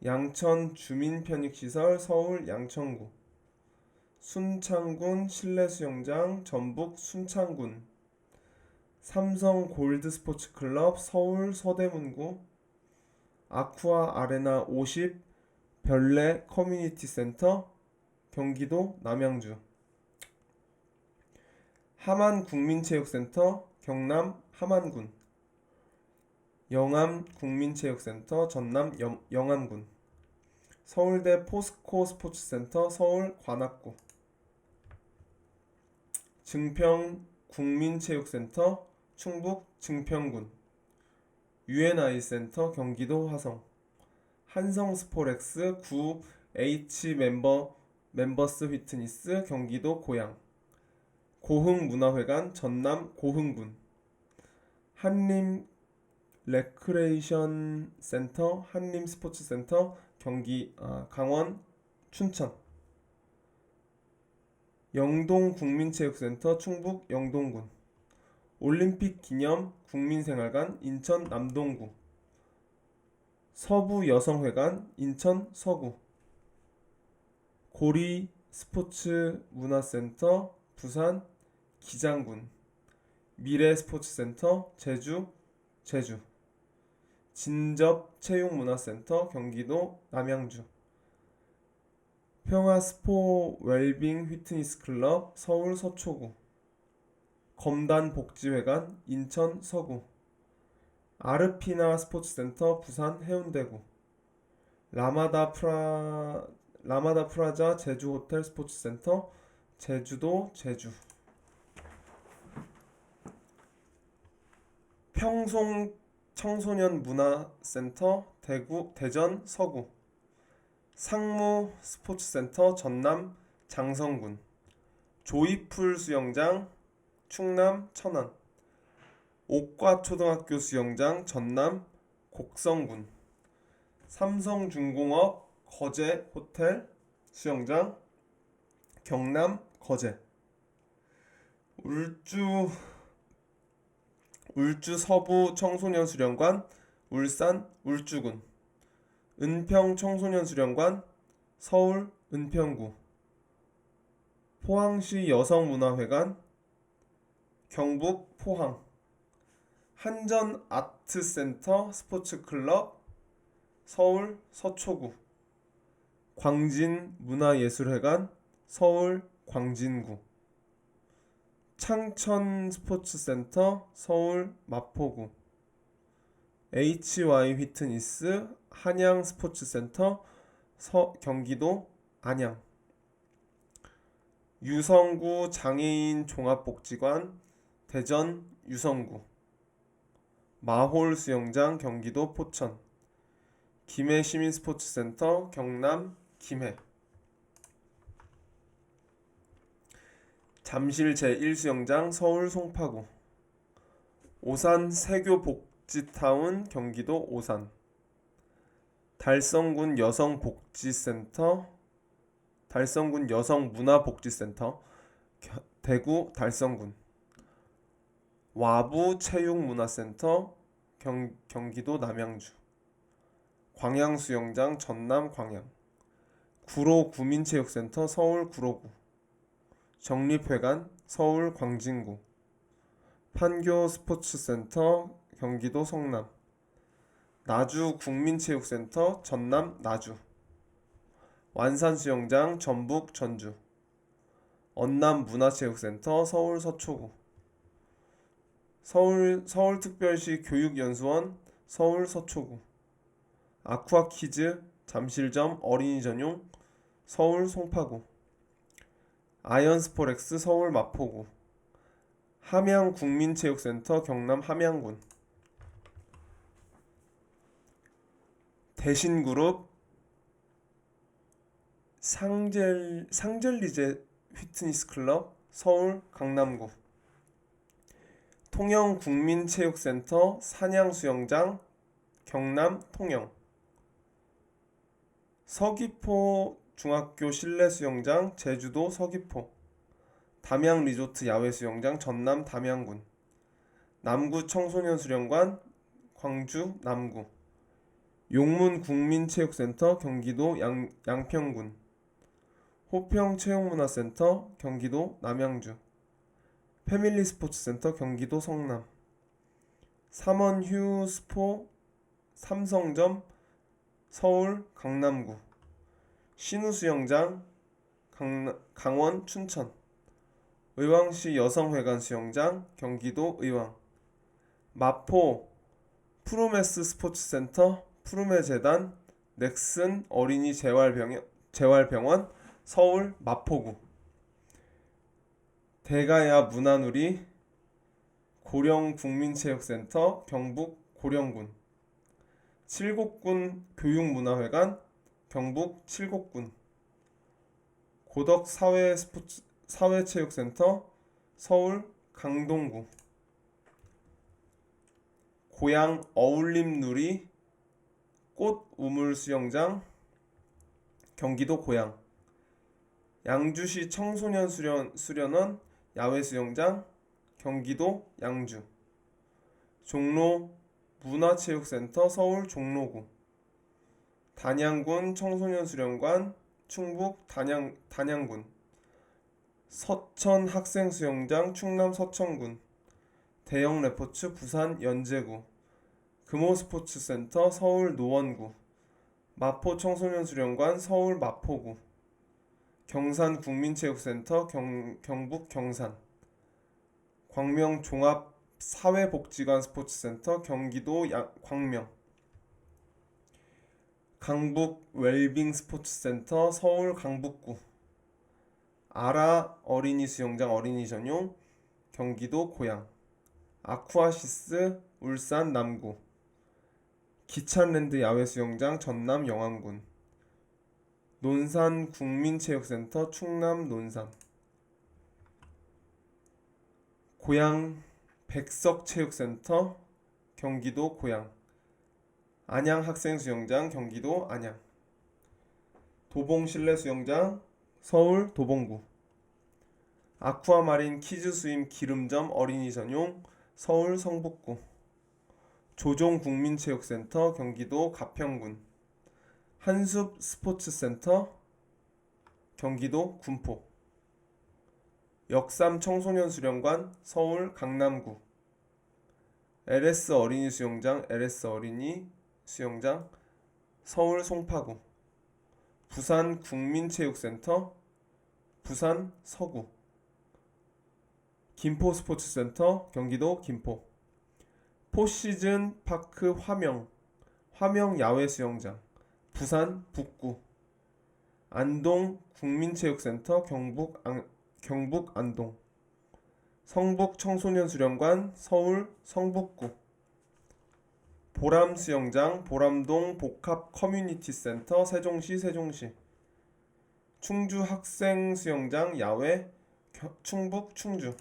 양천 주민편익시설 서울 양천구, 순창군 실내수영장 전북 순창군, 삼성 골드스포츠클럽 서울 서대문구, 아쿠아 아레나 50 별내 커뮤니티센터 경기도 남양주, 하만 국민체육센터 경남 함안군, 영암 국민체육센터 전남 영암군, 서울대 포스코 스포츠센터 서울 관악구, 증평 국민체육센터 충북 증평군, UNI 센터 경기도 화성, 한성 스포렉스 9 H 멤버스 휘트니스 경기도 고양, 고흥문화회관 전남 고흥군, 한림 레크레이션 센터 한림 스포츠센터 강원 춘천, 영동 국민체육센터 충북 영동군, 올림픽 기념 국민생활관 인천 남동구, 서부 여성회관 인천 서구, 고리 스포츠 문화센터 부산 기장군, 미래 스포츠센터 제주 진접 체육문화센터 경기도 남양주, 평화스포 웰빙 휘트니스 클럽 서울 서초구, 검단 복지회관 인천 서구, 아르피나 스포츠센터 부산 해운대구, 라마다 프라자 제주 호텔 스포츠센터 제주도 제주, 평송 청소년 문화센터 대전 서구, 상무 스포츠센터 전남 장성군, 조이풀 수영장 충남 천안, 옥과초등학교 수영장 전남 곡성군, 삼성중공업 거제 호텔 수영장 경남 거제, 울주 서부 청소년 수련관 울산 울주군, 은평 청소년 수련관 서울 은평구, 포항시 여성문화회관 경북 포항, 한전 아트센터 스포츠클럽 서울 서초구, 광진 문화예술회관 서울 광진구, 창천 스포츠센터 서울 마포구, HY 휘트니스 한양 스포츠센터 경기도 안양, 유성구 장애인 종합복지관 대전 유성구, 마홀 수영장 경기도 포천, 김해 시민스포츠센터 경남 김해, 잠실 제1수영장 서울 송파구, 오산 세교복지타운 경기도 오산, 달성군 여성문화복지센터 대구 달성군, 와부 체육문화센터 경기도 남양주, 광양수영장 전남 광양, 구로 구민체육센터 서울 구로구, 정립회관 서울 광진구, 판교 스포츠센터 경기도 성남, 나주 국민체육센터 전남 나주, 완산수영장 전북 전주, 언남문화체육센터 서울 서초구, 서울특별시 교육연수원 서울 서초구, 아쿠아키즈 잠실점 어린이 전용 서울 송파구, 아이언스포렉스 서울 마포구, 함양국민체육센터 경남 함양군, 대신그룹 상젤리제 휘트니스클럽 서울 강남구, 통영국민체육센터 산양수영장 경남 통영, 서귀포 중학교 실내수영장 제주도 서귀포, 담양리조트 야외수영장 전남 담양군, 남구 청소년수련관 광주 남구, 용문국민체육센터 경기도 양평군, 호평체육문화센터 경기도 남양주, 패밀리스포츠센터 경기도 성남, 삼원휴스포 삼성점 서울 강남구, 신우수영장 강원 춘천, 의왕시 여성회관 수영장 경기도 의왕, 마포 푸르메스 스포츠센터 푸르메재단 넥슨 어린이 재활병원 서울 마포구, 대가야 문화누리 고령국민체육센터 경북 고령군, 칠곡군 교육문화회관 경북 칠곡군, 고덕 사회체육센터 서울 강동구, 고양 어울림누리 꽃우물수영장 경기도 고양, 양주시 청소년 수련원 야외수영장 경기도 양주, 종로 문화체육센터 서울 종로구, 단양군 청소년수련관 충북 단양군, 서천 학생수영장 충남 서천군, 대형 레포츠 부산 연제구, 금호스포츠센터 서울 노원구, 마포 청소년수련관 서울 마포구, 경산 국민체육센터 경북 경산, 광명 종합사회복지관 스포츠센터 경기도 광명, 강북 웰빙 스포츠센터 서울 강북구, 아라 어린이 수영장 어린이 전용 경기도 고양, 아쿠아시스 울산 남구, 기찬랜드 야외수영장 전남 영안군, 논산 국민체육센터 충남 논산, 고양 백석체육센터 경기도 고양, 안양 학생수영장 경기도 안양, 도봉 실내수영장 서울 도봉구, 아쿠아마린 키즈스임 기름점 어린이 전용 서울 성북구, 조종국민체육센터 경기도 가평군, 한숲 스포츠센터 경기도 군포, 역삼 청소년수련관 서울 강남구, LS 어린이 수영장 LS 어린이 수영장 서울 송파구, 부산 국민체육센터 부산 서구, 김포 스포츠센터 경기도 김포, 포시즌 파크 화명 야외수영장 부산 북구, 안동 국민체육센터 경북 안동, 성북 청소년수련관 서울 성북구, 보람수영장 보람동 복합 커뮤니티센터 세종시, 충주 학생수영장 야외 충북 충주,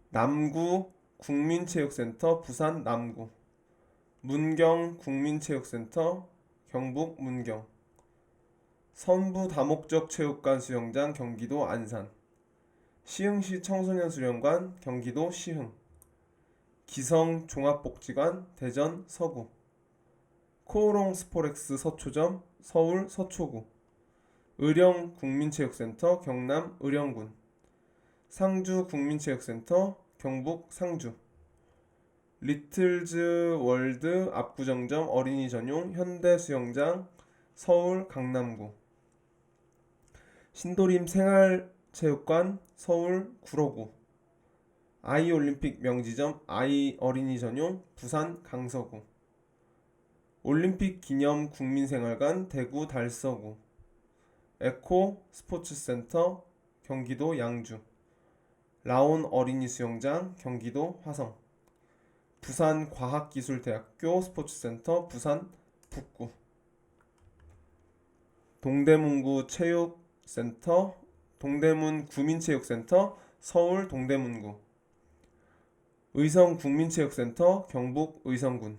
남구 국민체육센터 부산 남구, 문경 국민체육센터 경북 문경, 선부 다목적 체육관 수영장 경기도 안산, 시흥시 청소년수련관 경기도 시흥, 기성 종합복지관 대전 서구, 코오롱 스포렉스 서초점 서울 서초구, 의령 국민체육센터 경남 의령군, 상주 국민체육센터 경북 상주, 리틀즈 월드 압구정점 어린이 전용 현대 수영장 서울 강남구. 신도림 생활체육관 서울 구로구. 아이올림픽 명지점 아이 어린이 전용 부산 강서구. 올림픽 기념 국민생활관 대구 달서구. 에코 스포츠센터 경기도 양주. 라온 어린이 수영장 경기도 화성. 부산과학기술대학교 스포츠센터 부산 북구. 동대문구 체육센터 동대문 구민체육센터 서울 동대문구. 의성 국민체육센터 경북 의성군.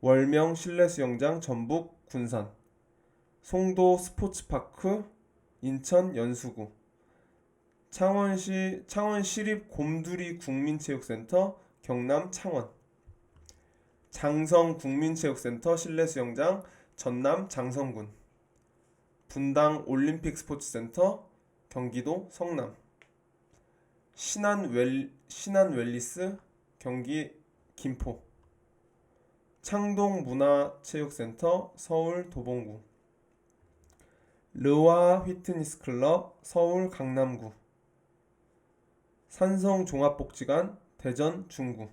월명 실내수영장 전북 군산. 송도 스포츠파크 인천 연수구. 창원시립 곰두리 국민체육센터 경남 창원. 장성 국민체육센터 실내수영장 전남 장성군. 분당 올림픽 스포츠센터 경기도 성남. 신한웰리스 경기 김포. 창동 문화체육센터 서울 도봉구. 르와 휘트니스클럽 서울 강남구. 산성 종합복지관 대전 중구.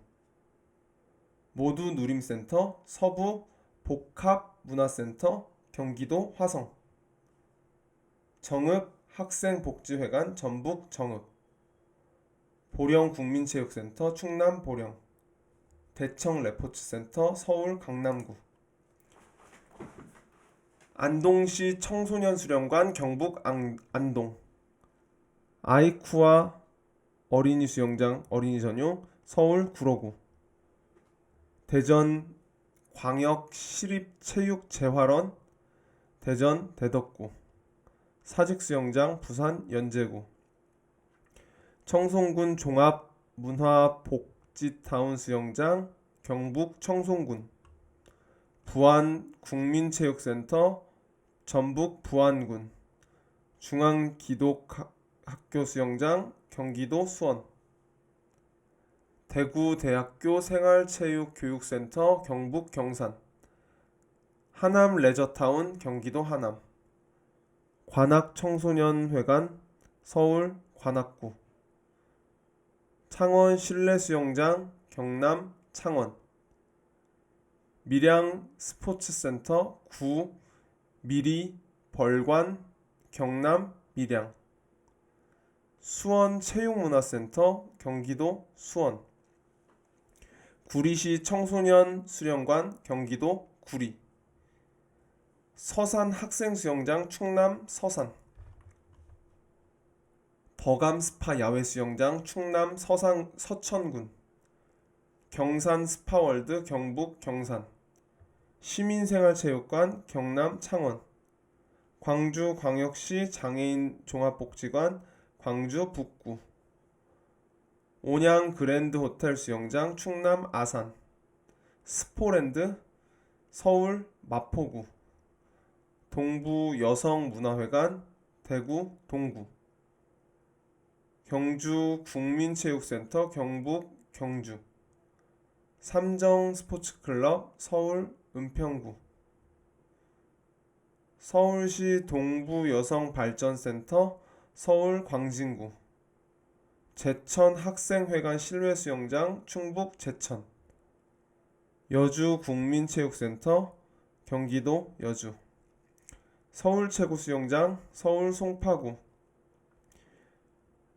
모두 누림센터 서부 복합문화센터 경기도 화성. 정읍 학생복지회관 전북 정읍. 보령 국민체육센터 충남 보령. 대청 레포츠센터 서울 강남구. 안동시 청소년 수련관 경북 안동. 아이쿠아 어린이 수영장 어린이 전용 서울 구로구. 대전 광역시립체육재활원 대전 대덕구. 사직수영장 부산 연제구. 청송군 종합문화복지타운 수영장 경북 청송군. 부안 국민체육센터 전북 부안군. 중앙기독학교 수영장 경기도 수원. 대구대학교 생활체육교육센터 경북 경산. 하남 레저타운 경기도 하남. 관악청소년회관 서울 관악구. 창원 실내수영장 경남 창원. 밀양 스포츠센터 구 미리 벌관 경남 밀양. 수원 체육문화센터 경기도 수원. 구리시 청소년 수련관 경기도 구리. 서산 학생수영장 충남 서산. 버감 스파 야외수영장 충남 서천군. 경산 스파월드 경북 경산. 시민생활체육관 경남 창원. 광주광역시 장애인 종합복지관 광주 북구. 온양 그랜드 호텔 수영장 충남 아산. 스포랜드 서울 마포구. 동부 여성문화회관 대구 동구. 경주 국민체육센터 경북 경주. 삼정 스포츠클럽 서울 은평구. 서울시 동부 여성발전센터 서울 광진구. 제천 학생회관 실외수영장 충북 제천. 여주 국민체육센터 경기도 여주. 서울 최고 수영장 서울 송파구.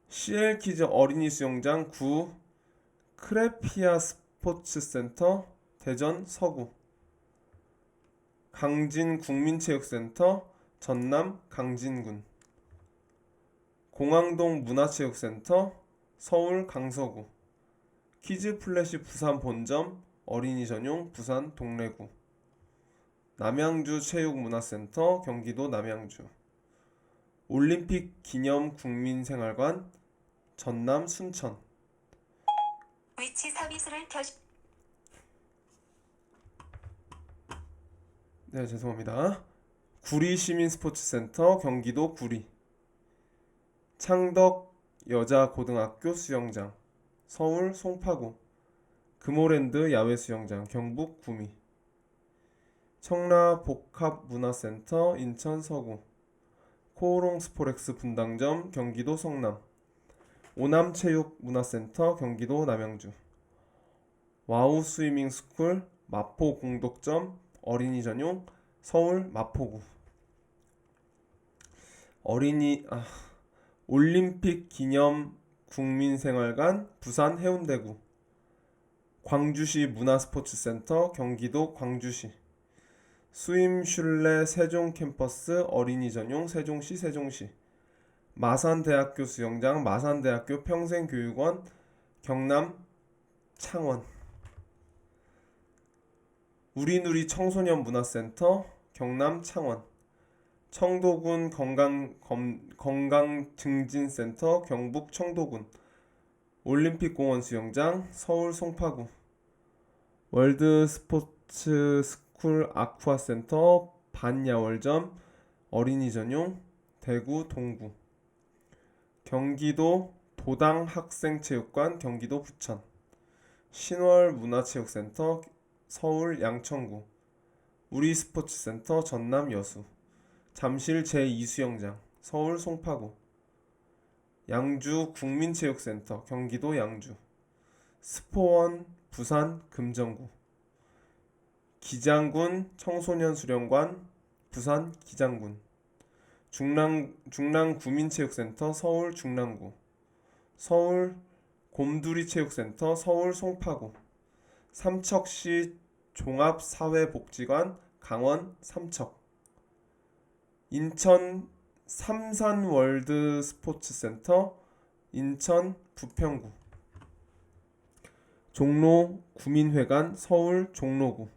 CL키즈 어린이 수영장 구 크레피아 스포츠센터 대전 서구. 강진 국민체육센터 전남 강진군. 공항동 문화체육센터 서울 강서구. 키즈플래시 부산 본점 어린이 전용 부산 동래구. 남양주 체육문화센터 경기도 남양주. 올림픽 기념 국민생활관 전남 순천. 위치 서비스를 네, 죄송합니다. 구리 시민스포츠센터 경기도 구리. 창덕 여자고등학교 수영장 서울 송파구. 금호랜드 야외수영장 경북 구미, 청라복합문화센터 인천 서구, 코오롱 스포렉스 분당점 경기도 성남, 오남체육문화센터 경기도 남양주, 와우 스위밍스쿨 마포 공덕점 어린이 전용 서울 마포구, 올림픽 기념 국민생활관 부산 해운대구, 광주시 문화스포츠센터 경기도 광주시, 스윙슐레 세종 캠퍼스 어린이 전용 세종시 세종시, 마산대학교 수영장 마산대학교 평생교육원 경남 창원, 우리누리 청소년 문화센터 경남 창원, 청도군 건강증진센터 경북 청도군, 올림픽공원 수영장 서울 송파구, 월드스포츠 스쿨 아쿠아센터 반야월점 어린이 전용 대구 동구, 경기도 도당학생체육관 경기도 부천, 신월문화체육센터 서울 양천구, 우리스포츠센터 전남 여수, 잠실 제2수영장 서울 송파구, 양주 국민체육센터 경기도 양주, 스포원 부산 금정구, 기장군 청소년수련관 부산 기장군, 중랑구민체육센터 서울 중랑구, 서울 곰두리체육센터 서울 송파구, 삼척시 종합사회복지관 강원 삼척, 인천 삼산월드스포츠센터 인천 부평구, 종로 구민회관 서울 종로구,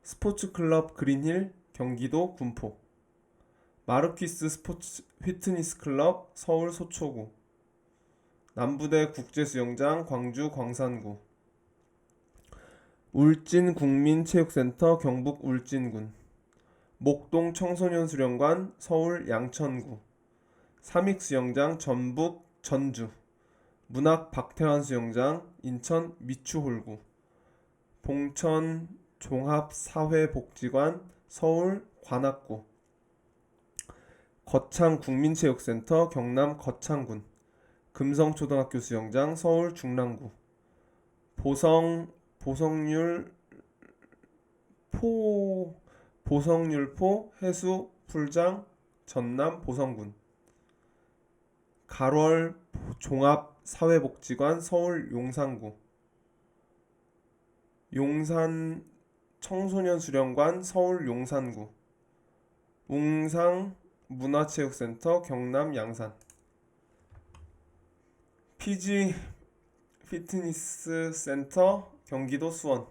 스포츠클럽 그린힐 경기도 군포, 마르퀴스 스포츠 휘트니스클럽 서울 소초구, 남부대 국제수영장 광주 광산구, 울진국민체육센터 경북 울진군, 목동 청소년수련관 서울 양천구, 삼익수영장 전북 전주, 문학 박태환 수영장 인천 미추홀구, 봉천 종합사회복지관 서울 관악구, 거창 국민체육센터 경남 거창군, 금성초등학교 수영장 서울 중랑구, 보성률포 해수 풀장 전남 보성군, 가월 종합사회복지관 서울 용산구, 용산 청소년수련관 서울 용산구, 웅상 문화체육센터 경남 양산, 피지 피트니스 센터 경기도 수원,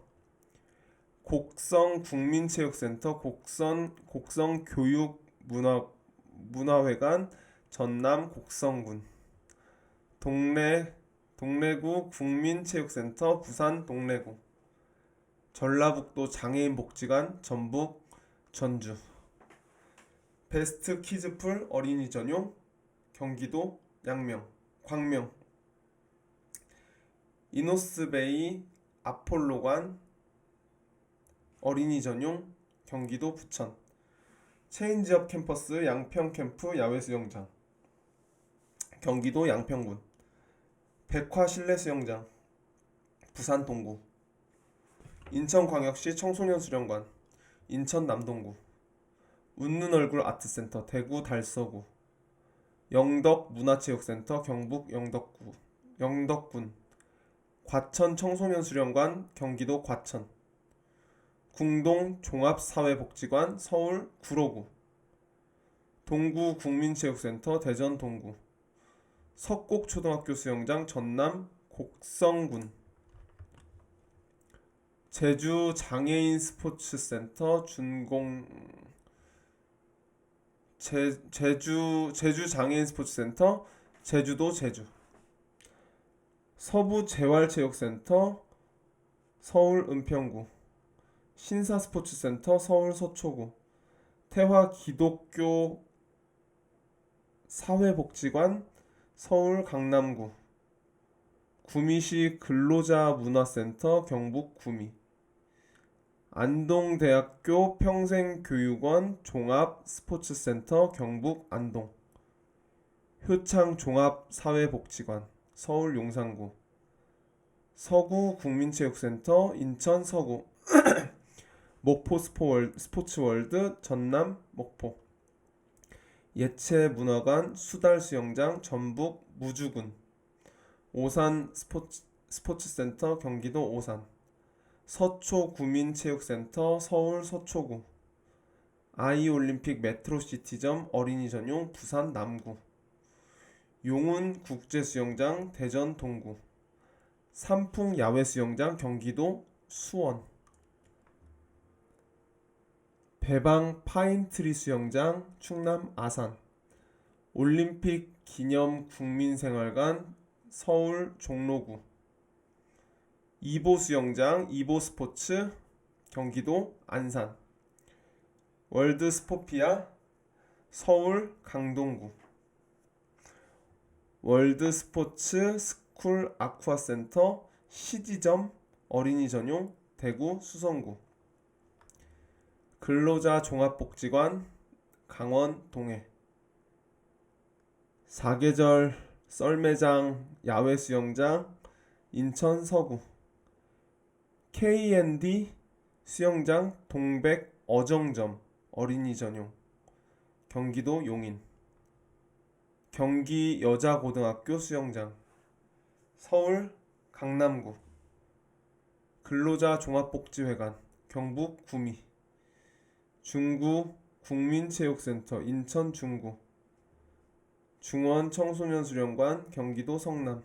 곡성 국민체육센터 곡성 교육문화회관 전남 곡성군, 동래구 국민체육센터 부산 동래구, 전라북도 장애인복지관 전북 전주, 베스트 키즈풀 어린이 전용 경기도 광명, 이노스베이 아폴로관 어린이 전용 경기도 부천, 체인지업 캠퍼스 양평캠프 야외수영장 경기도 양평군, 백화실내수영장 부산 동구, 인천광역시 청소년수련관 인천 남동구, 웃는 얼굴 아트센터 대구 달서구, 영덕문화체육센터 경북 영덕군, 과천 청소년수련관 경기도 과천, 궁동 종합사회복지관 서울 구로구, 동구 국민체육센터 대전 동구, 석곡초등학교 수영장 전남 곡성군, 제주 장애인 스포츠센터 제주 장애인 스포츠센터 제주도 제주, 서부 재활체육센터 서울 은평구, 신사스포츠센터 서울 서초구, 태화 기독교 사회복지관 서울 강남구, 구미시 근로자문화센터 경북 구미, 안동대학교 평생교육원 종합스포츠센터 경북 안동, 효창종합사회복지관 서울 용산구, 서구국민체육센터 인천 서구, 목포 스포츠월드 전남 목포, 예체문화관 수달수영장 전북 무주군, 오산 스포츠센터 경기도 오산, 서초구민체육센터 서울 서초구, 아이올림픽 메트로시티점 어린이 전용 부산 남구, 용운국제수영장 대전 동구, 삼풍야외수영장 경기도 수원, 배방 파인트리 수영장 충남 아산, 올림픽 기념 국민생활관 서울 종로구, 이보 수영장 이보 스포츠 경기도 안산, 월드 스포피아 서울 강동구, 월드 스포츠 스쿨 아쿠아센터 시지점 어린이 전용 대구 수성구, 근로자 종합복지관 강원 동해, 사계절 썰매장 야외수영장 인천 서구, K&D 수영장 동백 어정점 어린이 전용 경기도 용인, 경기 여자고등학교 수영장 서울 강남구, 근로자 종합복지회관 경북 구미, 중구 국민체육센터 인천 중구, 중원 청소년수련관 경기도 성남,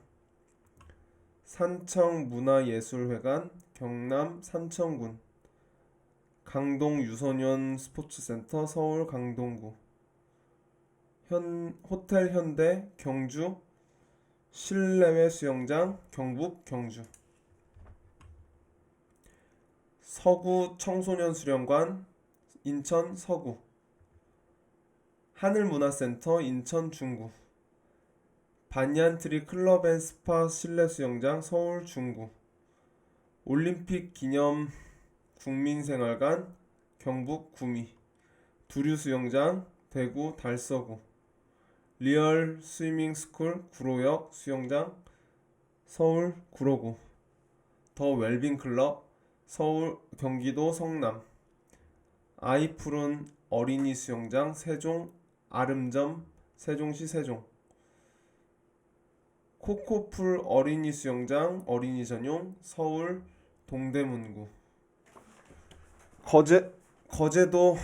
산청문화예술회관 경남 산청군, 강동 유소년 스포츠센터 서울 강동구, 호텔 현대 경주 실내외 수영장 경북 경주, 서구 청소년 수련관 인천 서구, 하늘문화센터 인천 중구, 반얀트리 클럽앤스파 실내 수영장 서울 중구, 올림픽 기념 국민생활관 경북 구미, 두류 수영장 대구 달서구, 리얼 스위밍스쿨 구로역 수영장 서울 구로구, 더 웰빙클럽 서울 경기도 성남, 아이푸른 어린이 수영장 세종 아름점 세종시 세종, 코코풀 어린이 수영장 어린이 전용 서울 동대문구, 거제도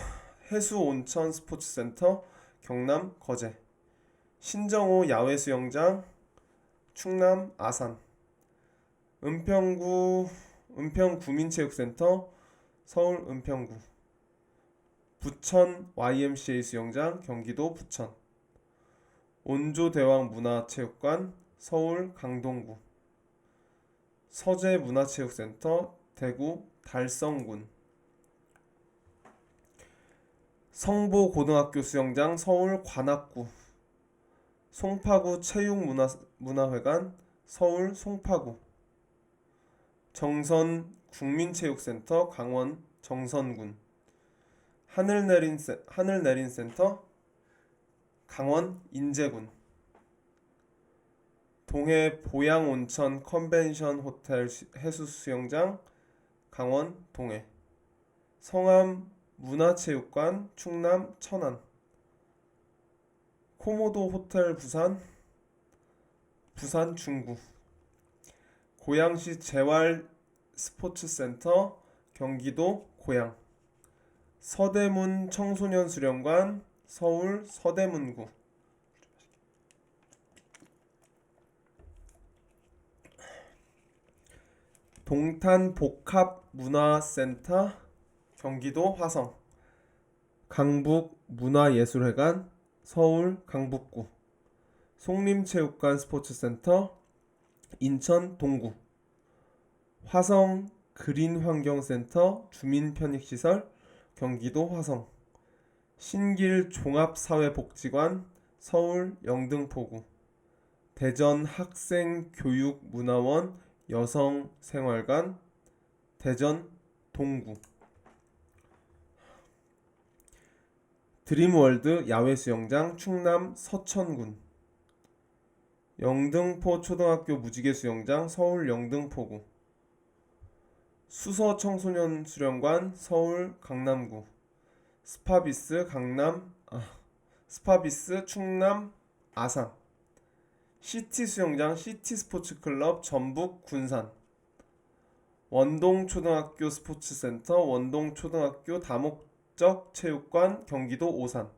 해수온천 스포츠센터 경남 거제, 신정호 야외수영장 충남 아산, 은평구민체육센터 서울 은평구, 부천 YMCA 수영장 경기도 부천, 온조대왕문화체육관 서울 강동구, 서재문화체육센터 대구 달성군, 성보고등학교 수영장 서울 관악구, 송파구 체육문화회관 서울 송파구, 정선 국민체육센터 강원 정선군, 하늘내린 센터 강원 인제군, 동해 보양온천 컨벤션 호텔 해수수영장 강원 동해, 성암 문화체육관 충남 천안, 코모도 호텔 부산 중구, 고양시 재활 스포츠센터 경기도 고양, 서대문 청소년 수련관 서울 서대문구, 동탄복합문화센터 경기도 화성, 강북문화예술회관 서울 강북구, 송림체육관 스포츠센터 인천 동구, 화성 그린환경센터 주민편익시설 경기도 화성, 신길 종합사회복지관 서울 영등포구, 대전 학생교육문화원 여성생활관, 대전 동구. 드림월드 야외수영장 충남 서천군. 영등포 초등학교 무지개 수영장 서울 영등포구. 수서 청소년 수련관 서울 강남구. 스파비스 충남 아산. 시티 수영장 시티 스포츠 클럽 전북 군산. 원동 초등학교 스포츠센터 원동 초등학교 다목적 체육관 경기도 오산.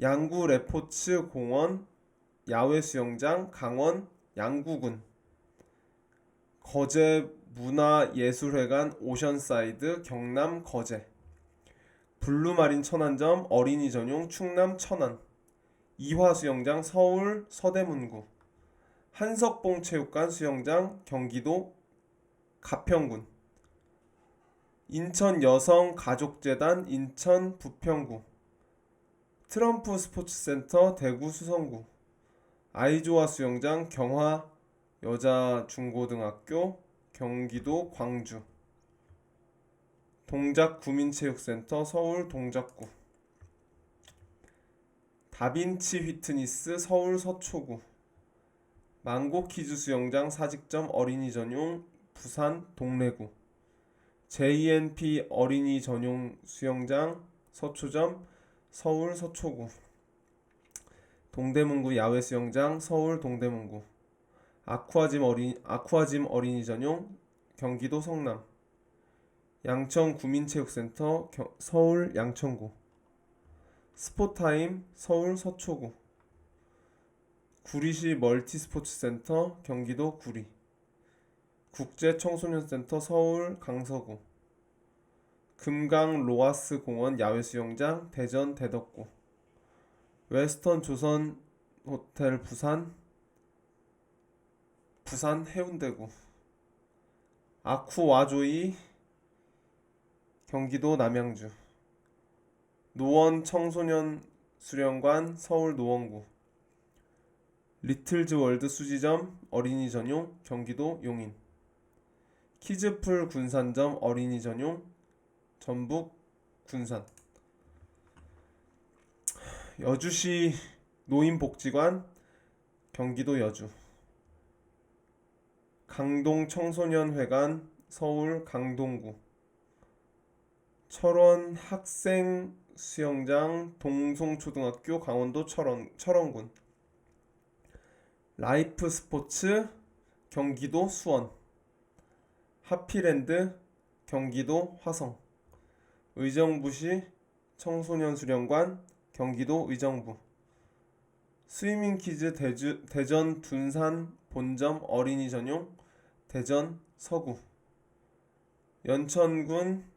양구 레포츠 공원 야외 수영장 강원 양구군. 거제 문화예술회관 오션사이드 경남 거제. 블루마린 천안점 어린이 전용 충남 천안. 이화수영장 서울 서대문구. 한석봉 체육관 수영장 경기도 가평군. 인천 여성가족재단 인천 부평구. 트럼프 스포츠센터 대구 수성구. 아이조아 수영장 경화 여자중고등학교 경기도 광주. 동작구민체육센터 서울 동작구. 다빈치 휘트니스 서울 서초구. 망고키즈 수영장 사직점 어린이 전용 부산 동래구. JNP 어린이 전용 수영장 서초점 서울 서초구. 동대문구 야외 수영장 서울 동대문구. 아쿠아짐 어린이 전용 경기도 성남. 양천 구민체육센터 서울 양천구. 스포타임 서울 서초구. 구리시 멀티스포츠센터 경기도 구리. 국제청소년센터 서울 강서구. 금강 로아스 공원 야외수영장 대전 대덕구. 웨스턴 조선 호텔 부산 해운대구. 아쿠와조이 경기도 남양주. 노원 청소년 수련관 서울 노원구. 리틀즈 월드 수지점 어린이 전용 경기도 용인. 키즈풀 군산점 어린이 전용 전북 군산. 여주시 노인복지관 경기도 여주. 강동 청소년회관 서울 강동구. 철원 학생 수영장 동송초등학교 강원도 철원군. 라이프 스포츠 경기도 수원. 하피랜드 경기도 화성. 의정부시 청소년 수련관 경기도 의정부. 스위밍키즈 대전 둔산 본점 어린이 전용 대전 서구. 연천군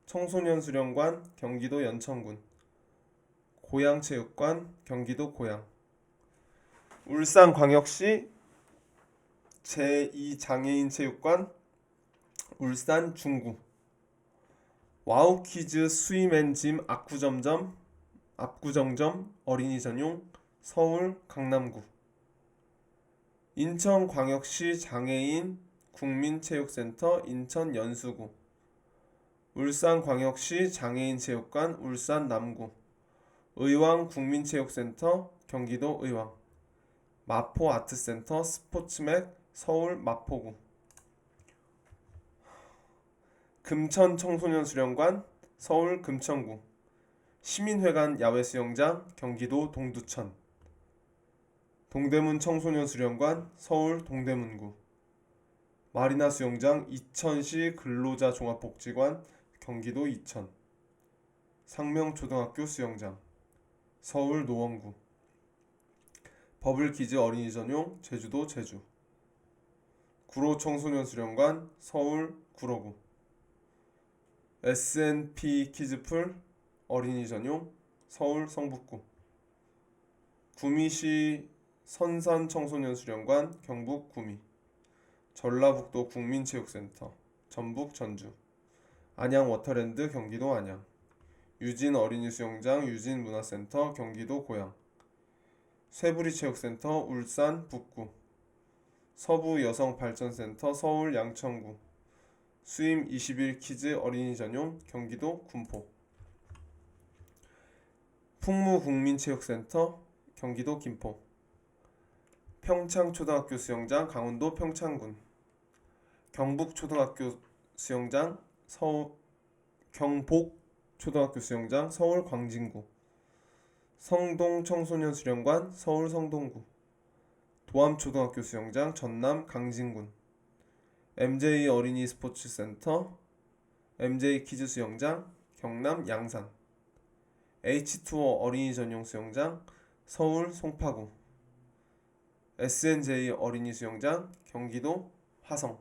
청소년 수련관 경기도 연천군. 고양체육관 경기도 고양. 울산광역시 제2장애인체육관 울산 중구. 와우키즈 스위맨짐 압구정점 어린이 전용 서울 강남구. 인천광역시 장애인 국민체육센터 인천 연수구. 울산광역시 장애인체육관 울산 남구. 의왕 국민체육센터 경기도 의왕. 마포 아트센터 스포츠맥 서울 마포구. 금천 청소년 수련관 서울 금천구. 시민회관 야외수영장 경기도 동두천. 동대문 청소년 수련관 서울 동대문구. 마리나 수영장 이천시 근로자 종합복지관 경기도 이천. 상명초등학교 수영장 서울 노원구. 버블키즈 어린이 전용 제주도 제주. 구로 청소년 수련관 서울 구로구. S&P 키즈풀 어린이 전용 서울 성북구. 구미시 선산 청소년 수련관 경북 구미. 전라북도 국민체육센터 전북 전주. 안양 워터랜드 경기도 안양. 유진 어린이 수영장 유진 문화센터 경기도 고양. 쇠부리 체육센터 울산 북구, 서부 여성발전센터 서울 양천구, 수임 21 키즈 어린이 전용 경기도 군포, 풍무국민체육센터 경기도 김포, 평창초등학교 수영장 강원도 평창군, 경북초등학교 수영장 경복초등학교 수영장 서울 광진구, 성동청소년수련관 서울 성동구, 도암초등학교 수영장 전남 강진군, MJ 어린이 스포츠센터 MJ 키즈 수영장 경남 양산, H2O 어린이 전용 수영장 서울 송파구, SNJ 어린이 수영장 경기도 화성,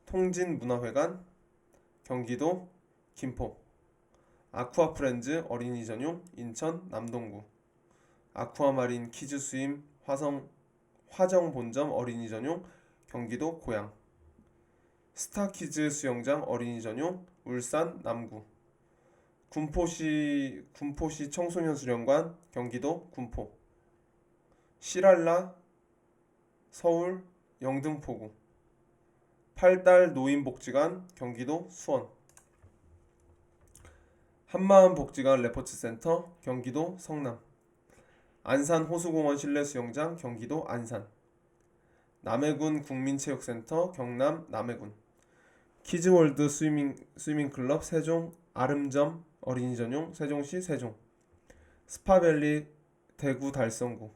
통진문화회관 경기도 김포, 아쿠아프렌즈 어린이 전용 인천 남동구, 아쿠아마린 키즈 스임 화정본점 어린이 전용 경기도 고양, 스타키즈 수영장 어린이 전용 울산 남구, 군포시 청소년 수련관 경기도 군포, 시랄라 서울 영등포구, 팔달 노인복지관 경기도 수원, 한마음복지관 레포츠센터 경기도 성남, 안산 호수공원 실내 수영장 경기도 안산, 남해군 국민체육센터 경남 남해군, 키즈월드 스위밍클럽 세종 아름점 어린이 전용 세종시 세종, 스파밸리 대구 달성구,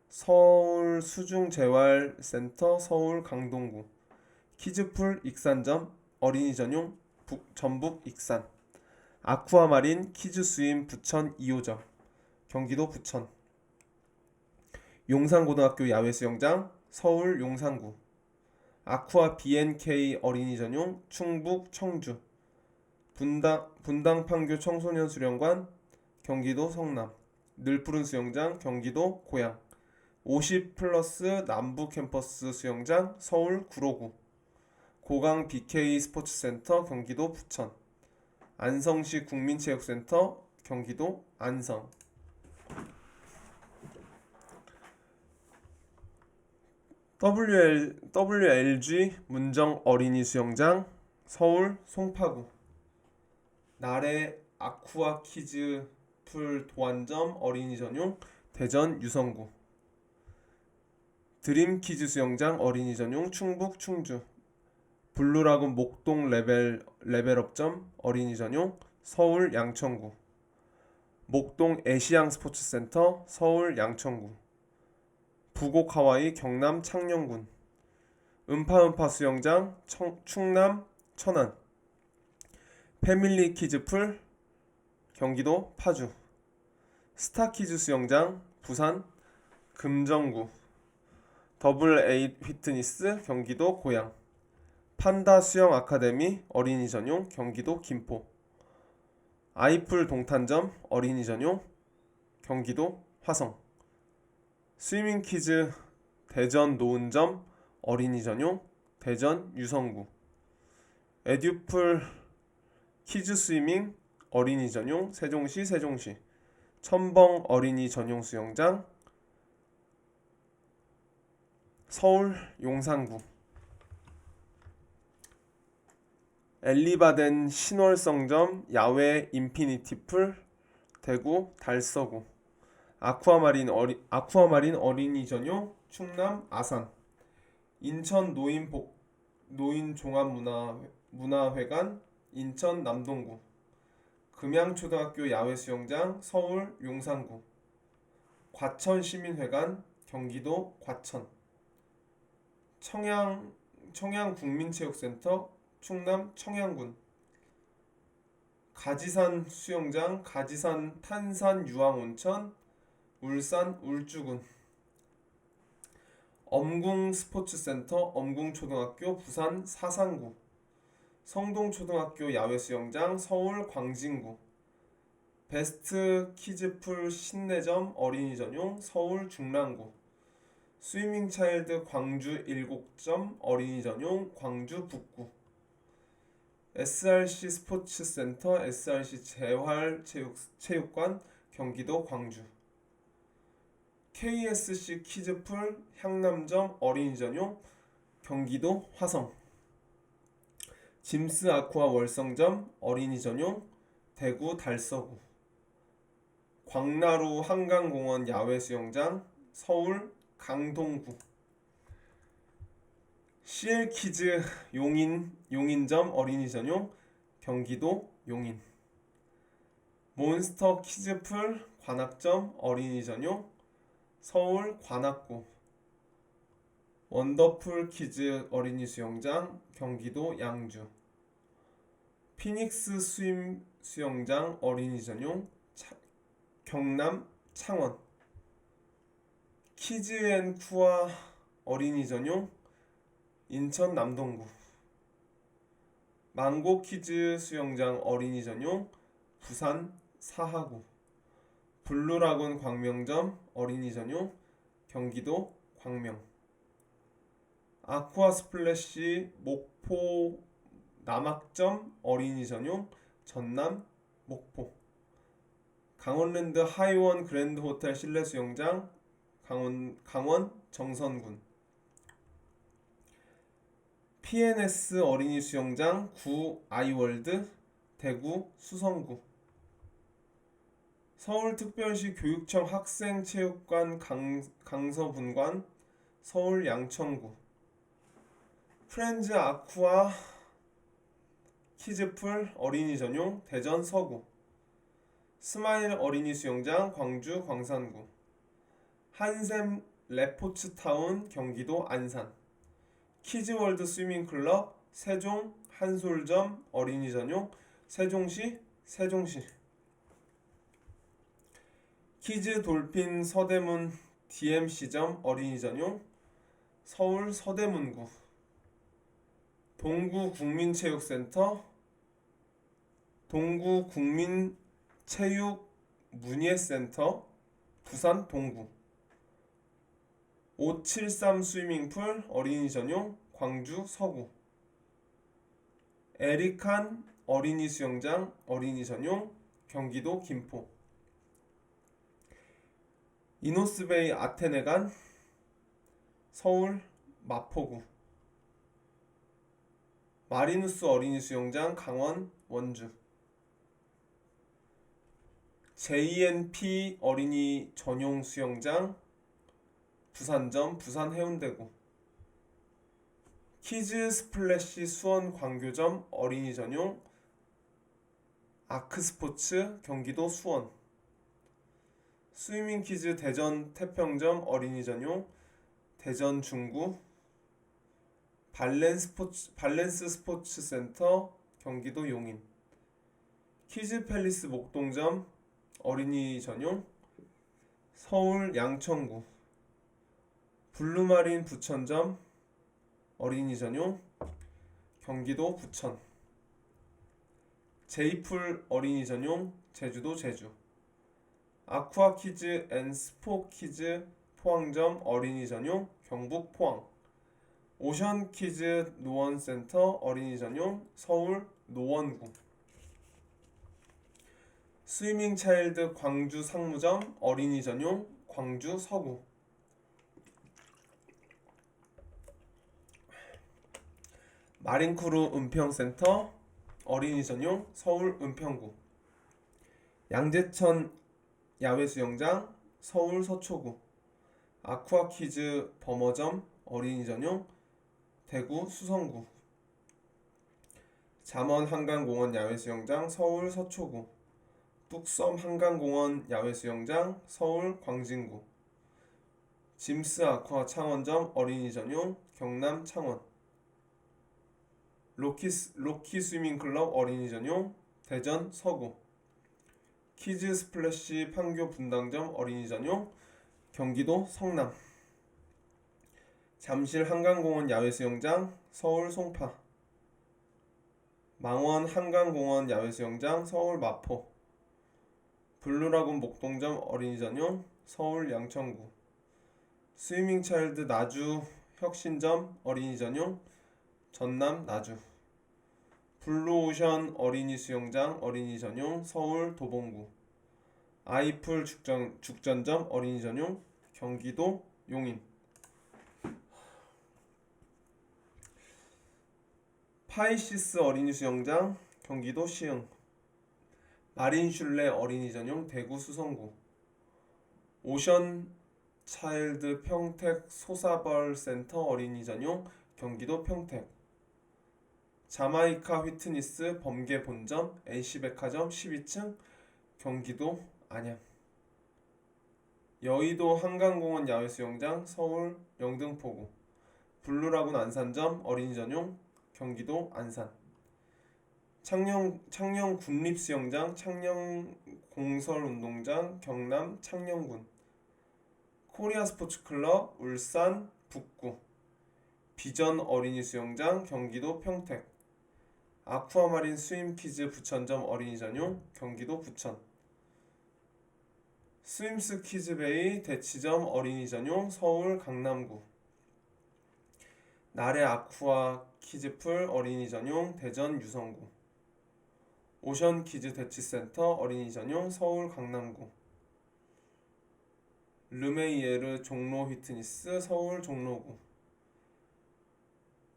서울 수중재활센터 서울 강동구, 키즈풀 익산점 어린이 전용 전북 익산, 아쿠아마린 키즈스임 부천 2호점 경기도 부천, 용산고등학교 야외수영장 서울 용산구, 아쿠아 BNK 어린이 전용 충북 청주, 분당 판교 청소년 수련관 경기도 성남, 늘푸른 수영장 경기도 고양, 50플러스 남부 캠퍼스 수영장 서울 구로구, 고강 BK 스포츠센터 경기도 부천, 안성시 국민체육센터 경기도 안성, WLG 문정 어린이 수영장 서울 송파구, 나래 아쿠아 키즈 풀 도안점 어린이 전용 대전 유성구, 드림 키즈 수영장 어린이 전용 충북 충주, 블루라군 목동 레벨업점 어린이 전용 서울 양천구, 목동 애시양 스포츠센터 서울 양천구, 부곡 하와이 경남 창녕군, 음파음파 수영장 충남 천안, 패밀리 키즈풀 경기도 파주, 스타키즈 수영장 부산 금정구, 더블 A 피트니스 경기도 고양, 판다 수영 아카데미 어린이 전용 경기도 김포, 아이풀 동탄점 어린이 전용 경기도 화성, 스위밍 키즈 대전 노은점 어린이 전용 대전 유성구, 에듀풀 키즈 스위밍 어린이 전용 세종시 첨벙 어린이 전용 수영장 서울 용산구, 엘리바덴 신월성점 야외 인피니티풀 대구 달서구, 아쿠아마린 어린이 전용 충남 아산, 인천 노인종합문화회관 인천 남동구, 금양초등학교 야외수영장 서울 용산구, 과천시민회관 경기도 과천, 청양국민체육센터 충남 청양군, 가지산 수영장 가지산 탄산유황온천 울산 울주군, 엄궁스포츠센터 엄궁초등학교 부산 사상구, 성동초등학교 야외수영장 서울 광진구, 베스트 키즈풀 신내점 어린이 전용 서울 중랑구, 스위밍차일드 광주 7점 어린이 전용 광주 북구, SRC 스포츠센터 SRC 재활체육관 경기도 광주, KSC 키즈풀 향남점 어린이 전용 경기도 화성, 짐스 아쿠아 월성점 어린이 전용 대구 달서구, 광나루 한강공원 야외 수영장 서울 강동구, CL키즈 용인점 어린이 전용 경기도 용인, 몬스터 키즈풀 관악점 어린이 전용 서울 관악구, 원더풀 키즈 어린이 수영장 경기도 양주, 피닉스 스임 수영장 어린이 전용 경남 창원, 키즈앤쿠아 어린이 전용 인천 남동구, 망고 키즈 수영장 어린이 전용 부산 사하구, 블루라군 광명점 어린이 전용 경기도 광명, 아쿠아 스플래시 목포 남학점 어린이 전용 전남 목포, 강원랜드 하이원 그랜드 호텔 실내 수영장 강원 정선군, PNS 어린이 수영장 구 아이월드 대구 수성구, 서울특별시 교육청 학생체육관 강서분관 서울 양천구, 프렌즈 아쿠아 키즈풀 어린이 전용 대전 서구, 스마일 어린이 수영장 광주 광산구, 한샘 레포츠타운 경기도 안산, 키즈월드 스위밍클럽 세종 한솔점 어린이 전용 세종시 세종시, 키즈 돌핀 서대문 DMC점 어린이 전용 서울 서대문구, 동구 국민체육센터 동구 국민체육문예센터 부산 동구, 573 스위밍풀 어린이 전용 광주 서구, 에리칸 어린이 수영장 어린이 전용 경기도 김포, 이노스베이 아테네간 서울 마포구, 마리누스 어린이 수영장 강원 원주, JNP 어린이 전용 수영장 부산점 부산 해운대구, 키즈 스플래시 수원 광교점 어린이 전용 아크스포츠 경기도 수원, 스위밍 키즈 대전 태평점 어린이 전용 대전 중구, 밸런스 스포츠 센터 경기도 용인, 키즈 팰리스 목동점 어린이 전용 서울 양천구, 블루마린 부천점 어린이 전용 경기도 부천, 제이풀 어린이 전용 제주도 제주, 아쿠아 키즈 앤 스포 키즈 포항점 어린이 전용 경북 포항, 오션 키즈 노원센터 어린이 전용 서울 노원구, 스위밍 차일드 광주 상무점 어린이 전용 광주 서구, 마린크루 은평센터 어린이 전용 서울 은평구, 양재천 야외수영장 서울 서초구, 아쿠아키즈 버머점 어린이 전용 대구 수성구, 잠원 한강공원 야외수영장 서울 서초구, 뚝섬 한강공원 야외수영장 서울 광진구, 짐스 아쿠아 창원점 어린이 전용 경남 창원, 로키 스위밍클럽 어린이 전용 대전 서구, 키즈 스플래시 판교 분당점 어린이 전용 경기도 성남, 잠실 한강공원 야외수영장 서울 송파, 망원 한강공원 야외수영장 서울 마포, 블루라군 목동점 어린이 전용 서울 양천구, 스위밍 차일드 나주 혁신점 어린이 전용 전남 나주, 블루오션 어린이 수영장 어린이 전용 서울 도봉구, 아이풀 죽전점 어린이 전용 경기도 용인. 파이시스 어린이 수영장 경기도 시흥. 마린슐레 어린이 전용 대구 수성구. 오션 차일드 평택 소사벌 센터 어린이 전용 경기도 평택. 자마이카 휘트니스 범계 본점 NC백화점 12층 경기도 안양. 여의도 한강공원 야외수영장 서울 영등포구. 블루라군 안산점 어린이 전용 경기도 안산. 창녕 국립수영장 창녕 공설운동장 경남 창녕군. 코리아 스포츠클럽 울산 북구. 비전 어린이 수영장 경기도 평택. 아쿠아마린 스윙키즈 부천점 어린이 전용 경기도 부천. 스윙스 키즈베이 대치점 어린이 전용 서울 강남구. 나래 아쿠아 키즈풀 어린이 전용 대전 유성구. 오션 키즈 대치센터 어린이 전용 서울 강남구. 르메이에르 종로 휘트니스 서울 종로구.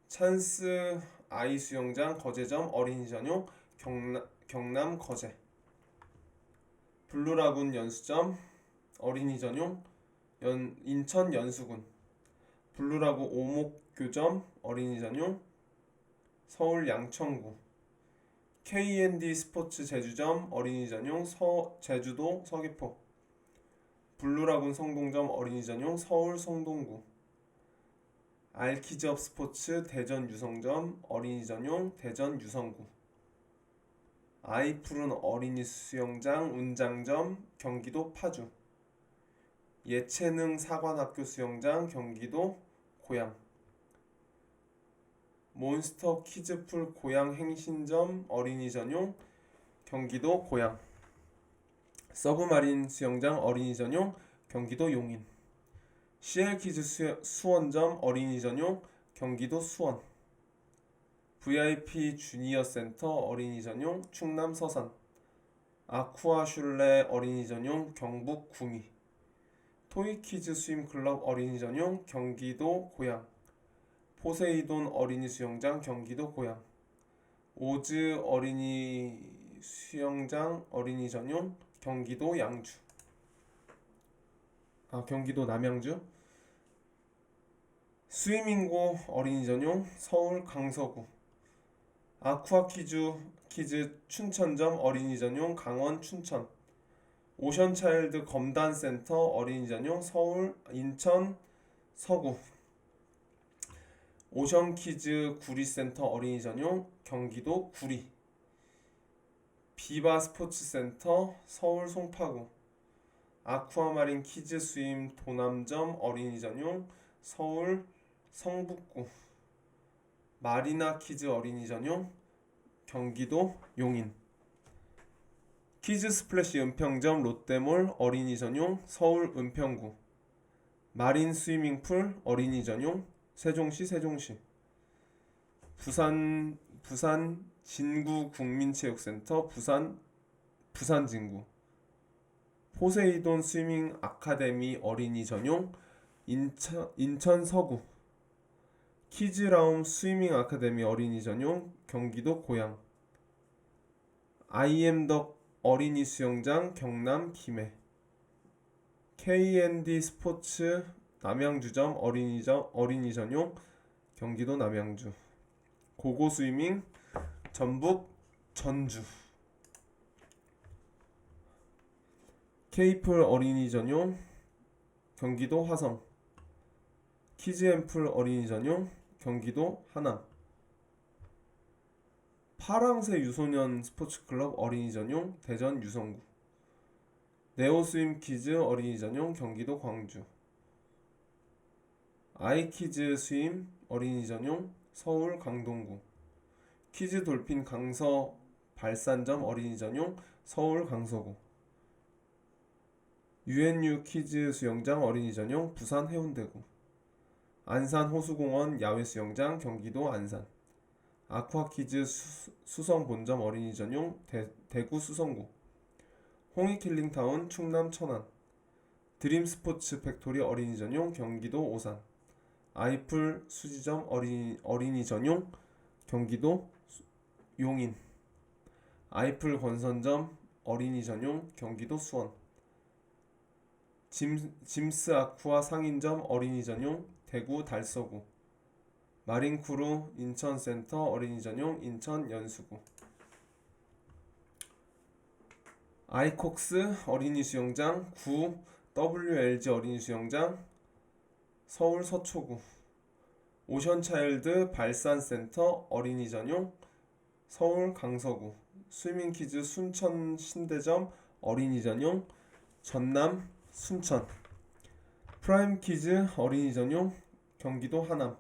찬스 아이 수영장 거제점 어린이 전용 경남 거제. 블루라군 연수점 어린이 전용 인천 연수군. 블루라군 오목교점 어린이 전용 서울 양천구. K&D 스포츠 제주점 어린이 전용 제주도 서귀포. 블루라군 성동점 어린이 전용 서울 성동구. 알키즈업 스포츠 대전 유성점 어린이 전용 대전 유성구. 아이푸른 어린이 수영장 운장점 경기도 파주. 예체능 사관학교 수영장 경기도 고양. 몬스터 키즈풀 고양 행신점 어린이 전용 경기도 고양. 서브마린 수영장 어린이 전용 경기도 용인. CL키즈 수원점 어린이 전용 경기도 수원. VIP 주니어 센터 어린이 전용 충남 서산. 아쿠아슐레 어린이 전용 경북 구미. 토이키즈 스윙클럽 어린이 전용 경기도 고양. 포세이돈 어린이 수영장 경기도 고양. 오즈 어린이 수영장 어린이 전용 경기도 양주. 경기도 남양주. 스위밍고 어린이 전용 서울 강서구. 아쿠아키즈 춘천점 어린이 전용 강원 춘천. 오션차일드 검단센터 어린이 전용 서울 인천 서구. 오션키즈 구리센터 어린이 전용 경기도 구리. 비바 스포츠센터 서울 송파구. 아쿠아마린 키즈 스임 도남점 어린이 전용 서울 성북구. 마리나 키즈 어린이 전용 경기도 용인. 키즈 스플래시 은평점 롯데몰 어린이 전용 서울 은평구. 마린 스위밍풀 어린이 전용 세종시 세종시. 부산 진구 국민체육센터 부산 진구. 포세이돈 스위밍 아카데미 어린이 전용 인천 서구. 키즈라움 스위밍 아카데미 어린이 전용 경기도 고양. 아이엠덕 어린이 수영장 경남 김해. K&D 스포츠 남양주점 어린이 전용 경기도 남양주. 고고 스위밍 전북 전주. K풀 어린이 전용 경기도 화성. 키즈앤풀 어린이 전용 경기도 하남. 파랑새 유소년 스포츠클럽 어린이 전용 대전 유성구. 네오스임 키즈 어린이 전용 경기도 광주. 아이키즈 스임 어린이 전용 서울 강동구. 키즈 돌핀 강서 발산점 어린이 전용 서울 강서구. UNU 키즈 수영장 어린이 전용 부산 해운대구. 안산 호수공원 야외 수영장 경기도 안산. 아쿠아키즈 수성 본점 어린이 전용 대구 수성구. 홍익힐링타운 충남 천안. 드림 스포츠 팩토리 어린이 전용 경기도 오산. 아이풀 수지점 어린이 전용 경기도 용인. 아이풀 권선점 어린이 전용 경기도 수원. 짐스 아쿠아 상인점 어린이 전용 대구 달서구. 마린크루 인천센터 어린이 전용 인천 연수구. 아이콕스 어린이 수영장 9 WLG 어린이 수영장 서울 서초구. 오션차일드 발산센터 어린이 전용 서울 강서구. 스위밍키즈 순천 신대점 어린이 전용 전남 순천. 프라임키즈 어린이 전용 경기도 하남.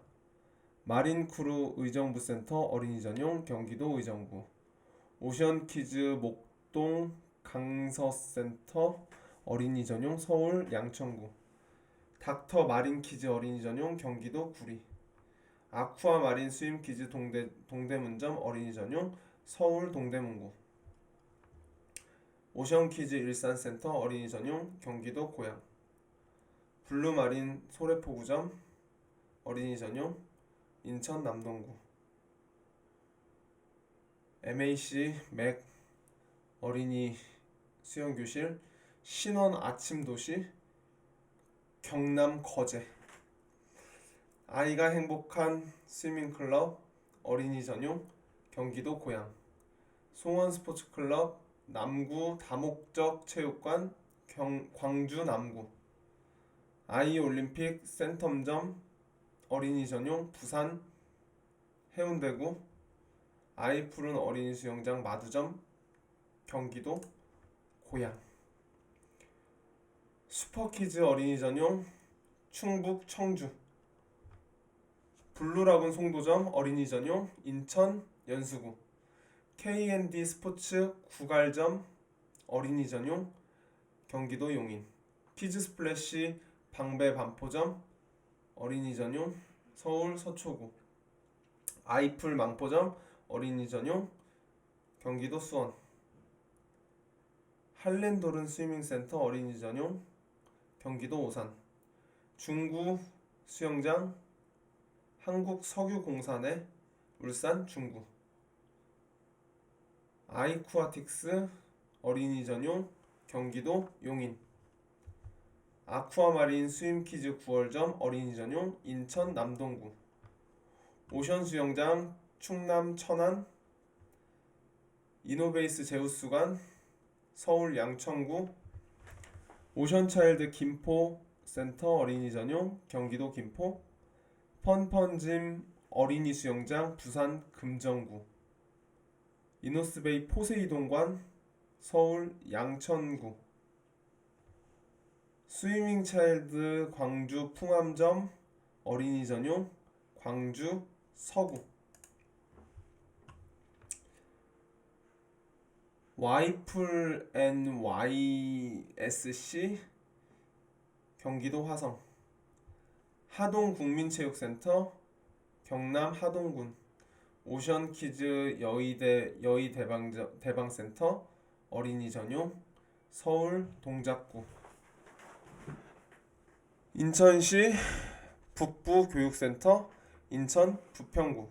마린크루 의정부센터 어린이 전용 경기도 의정부. 오션키즈 목동 강서센터 어린이 전용 서울 양천구. 닥터 마린키즈 어린이 전용 경기도 구리. 아쿠아 마린 스윙키즈 동대문점 어린이 전용 서울 동대문구. 오션키즈 일산센터 어린이 전용 경기도 고양. 블루마린 소래포구점 어린이 전용 인천 남동구. MAC 맥 어린이 수영교실 신원 아침도시 경남 거제. 아이가 행복한 스위밍클럽 어린이 전용 경기도 고양. 송원 스포츠클럽 남구 다목적 체육관 광주 남구. 아이올림픽 센텀점 어린이 전용 부산 해운대구. 아이푸른 어린이 수영장 마두점 경기도 고양. 슈퍼키즈 어린이 전용 충북 청주. 블루라군 송도점 어린이 전용 인천 연수구. K&D 스포츠 구갈점 어린이 전용 경기도 용인. 키즈 스플래시 방배 반포점 어린이 전용 서울 서초구. 아이풀 망포점 어린이 전용 경기도 수원. 할렌도른 스위밍센터 어린이 전용 경기도 오산. 중구 수영장 한국석유공사내 울산 중구. 아이쿠아틱스 어린이 전용 경기도 용인. 아쿠아마린 스윙키즈 9월점 어린이 전용 인천 남동구. 오션 수영장 충남 천안. 이노베이스 제우스관 서울 양천구. 오션차일드 김포 센터 어린이 전용 경기도 김포. 펀펀짐 어린이 수영장 부산 금정구. 이노스베이 포세이돈관 서울 양천구. 스위밍차일드 광주 풍암점 어린이 전용 광주 서구. 와이풀 NYSC 경기도 화성. 하동국민체육센터 경남 하동군. 오션키즈 여의대방센터 어린이 전용 서울 동작구. 인천시 북부교육센터 인천 부평구.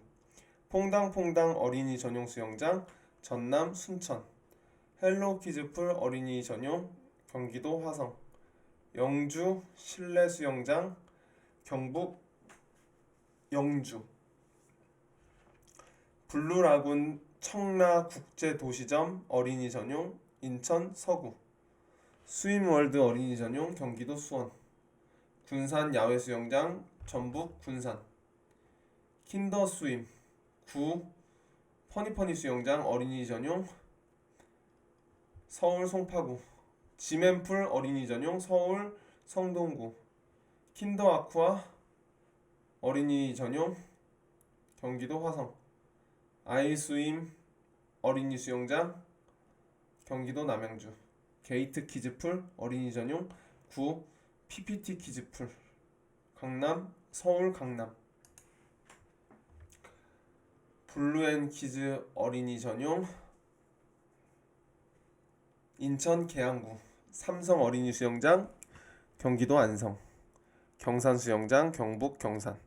퐁당퐁당 어린이 전용 수영장 전남 순천. 헬로키즈풀 어린이 전용 경기도 화성. 영주 실내 수영장 경북 영주. 블루라군 청라국제도시점 어린이 전용 인천 서구. 스윙월드 어린이 전용 경기도 수원. 군산 야외수영장 전북 군산. 킨더스윙 9 퍼니퍼니 수영장 어린이 전용 서울 송파구. 지멘풀 어린이 전용 서울 성동구. 킨더아쿠아 어린이 전용 경기도 화성. 아이스윙 어린이 수영장 경기도 남양주. 게이트 키즈풀 어린이 전용 9 PPT 키즈풀 강남 서울 강남. 블루앤키즈 어린이 전용 인천 계양구. 삼성 어린이 수영장 경기도 안성, 경산수영장 경북 경산,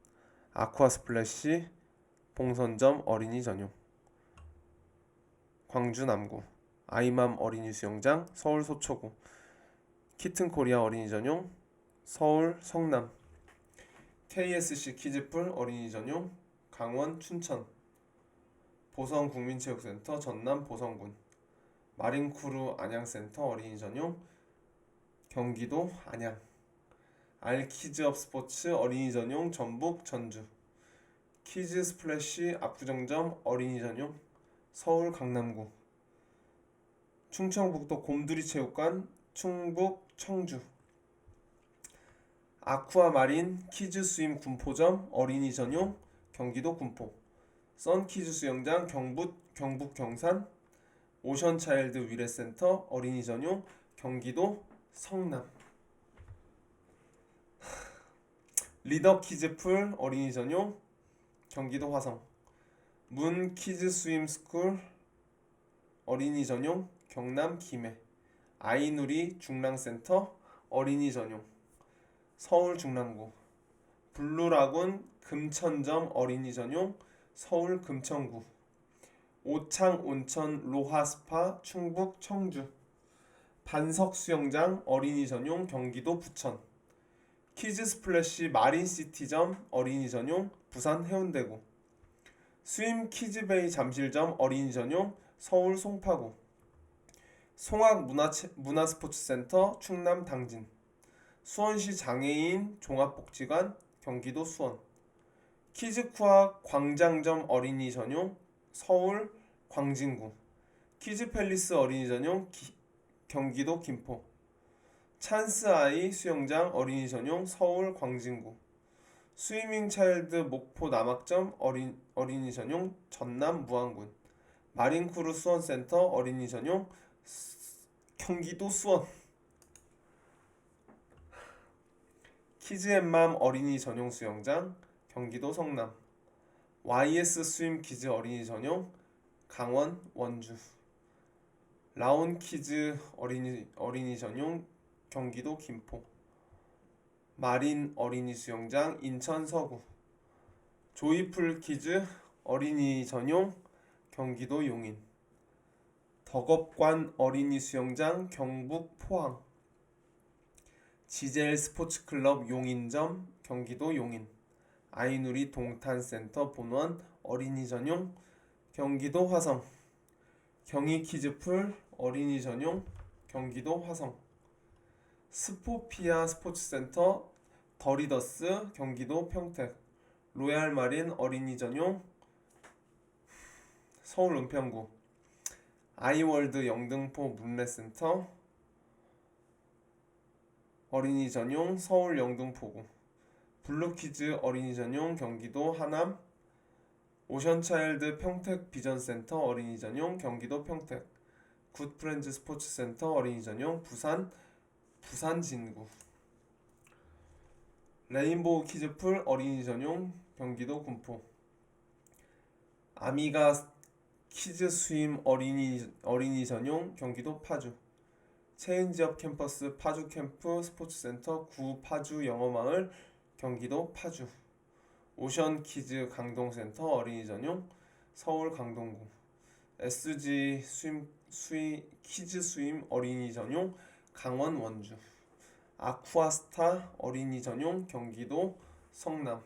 아쿠아스플래시 봉선점 어린이 전용, 광주 남구, 아이맘 어린이 수영장 서울 소초구, 키튼코리아 어린이 전용 서울 성남, KSC 키즈풀 어린이 전용 강원 춘천, 보성 국민체육센터 전남 보성군, 마린쿠루 안양센터 어린이 전용 경기도 안양, 알키즈업 스포츠 어린이 전용 전북 전주, 키즈 스플래시 압구정점 어린이 전용 서울 강남구, 충청북도 곰두리 체육관 충북 청주, 아쿠아마린 키즈 스임 군포점 어린이 전용 경기도 군포, 선키즈 수영장 경북 경산, 오션차일드 위례센터 어린이 전용 경기도 성남, 리더 키즈풀 어린이 전용 경기도 화성, 문 키즈 스임 스쿨 어린이 전용 경남 김해, 아이누리 중랑센터 어린이 전용 서울 중랑구, 블루라군 금천점 어린이 전용 서울 금천구, 오창 온천 로하 스파 충북 청주, 반석 수영장 어린이 전용 경기도 부천, 키즈 스플래시 마린 시티점 어린이 전용 부산 해운대구, 스임 키즈베이 잠실점 어린이 전용 서울 송파구, 송악 문화스포츠센터 충남 당진, 수원시 장애인 종합복지관 경기도 수원, 키즈쿠아 광장점 어린이 전용 서울 광진구, 키즈팰리스 어린이 전용 경기도 김포, 찬스아이 수영장 어린이 전용 서울 광진구, 스위밍 차일드 목포 남학점 어린이 전용 전남 무안군, 마린쿠루 수원센터 어린이 전용 경기도 수원, 키즈앤맘 어린이 전용 수영장 경기도 성남, YS 스임 키즈 어린이 전용 강원 원주, 라온 키즈 어린이 전용 경기도 김포, 마린 어린이 수영장 인천 서구, 조이풀 키즈 어린이 전용 경기도 용인, 덕업관 어린이 수영장 경북 포항, 지젤 스포츠클럽 용인점 경기도 용인, 아이누리 동탄센터 본원 어린이 전용 경기도 화성, 경희키즈풀 어린이 전용 경기도 화성, 스포피아 스포츠센터 더리더스 경기도 평택, 로얄마린 어린이 전용 서울 은평구, 아이월드 영등포 문례센터 어린이 전용 서울 영등포구, 블루키즈 어린이 전용 경기도 하남, 오션차일드 평택 비전센터 어린이 전용 경기도 평택, 굿프렌즈 스포츠센터 어린이 전용 부산 진구, 레인보우 키즈풀 어린이 전용 경기도 군포, 아미가 키즈 스임 어린이 전용 경기도 파주, 체인지업 캠퍼스 파주 캠프 스포츠센터 구 파주 영어마을 경기도 파주, 오션 키즈 강동센터 어린이 전용 서울 강동구, SG 키즈 스임 어린이 전용 강원 원주, 아쿠아스타 어린이 전용 경기도 성남,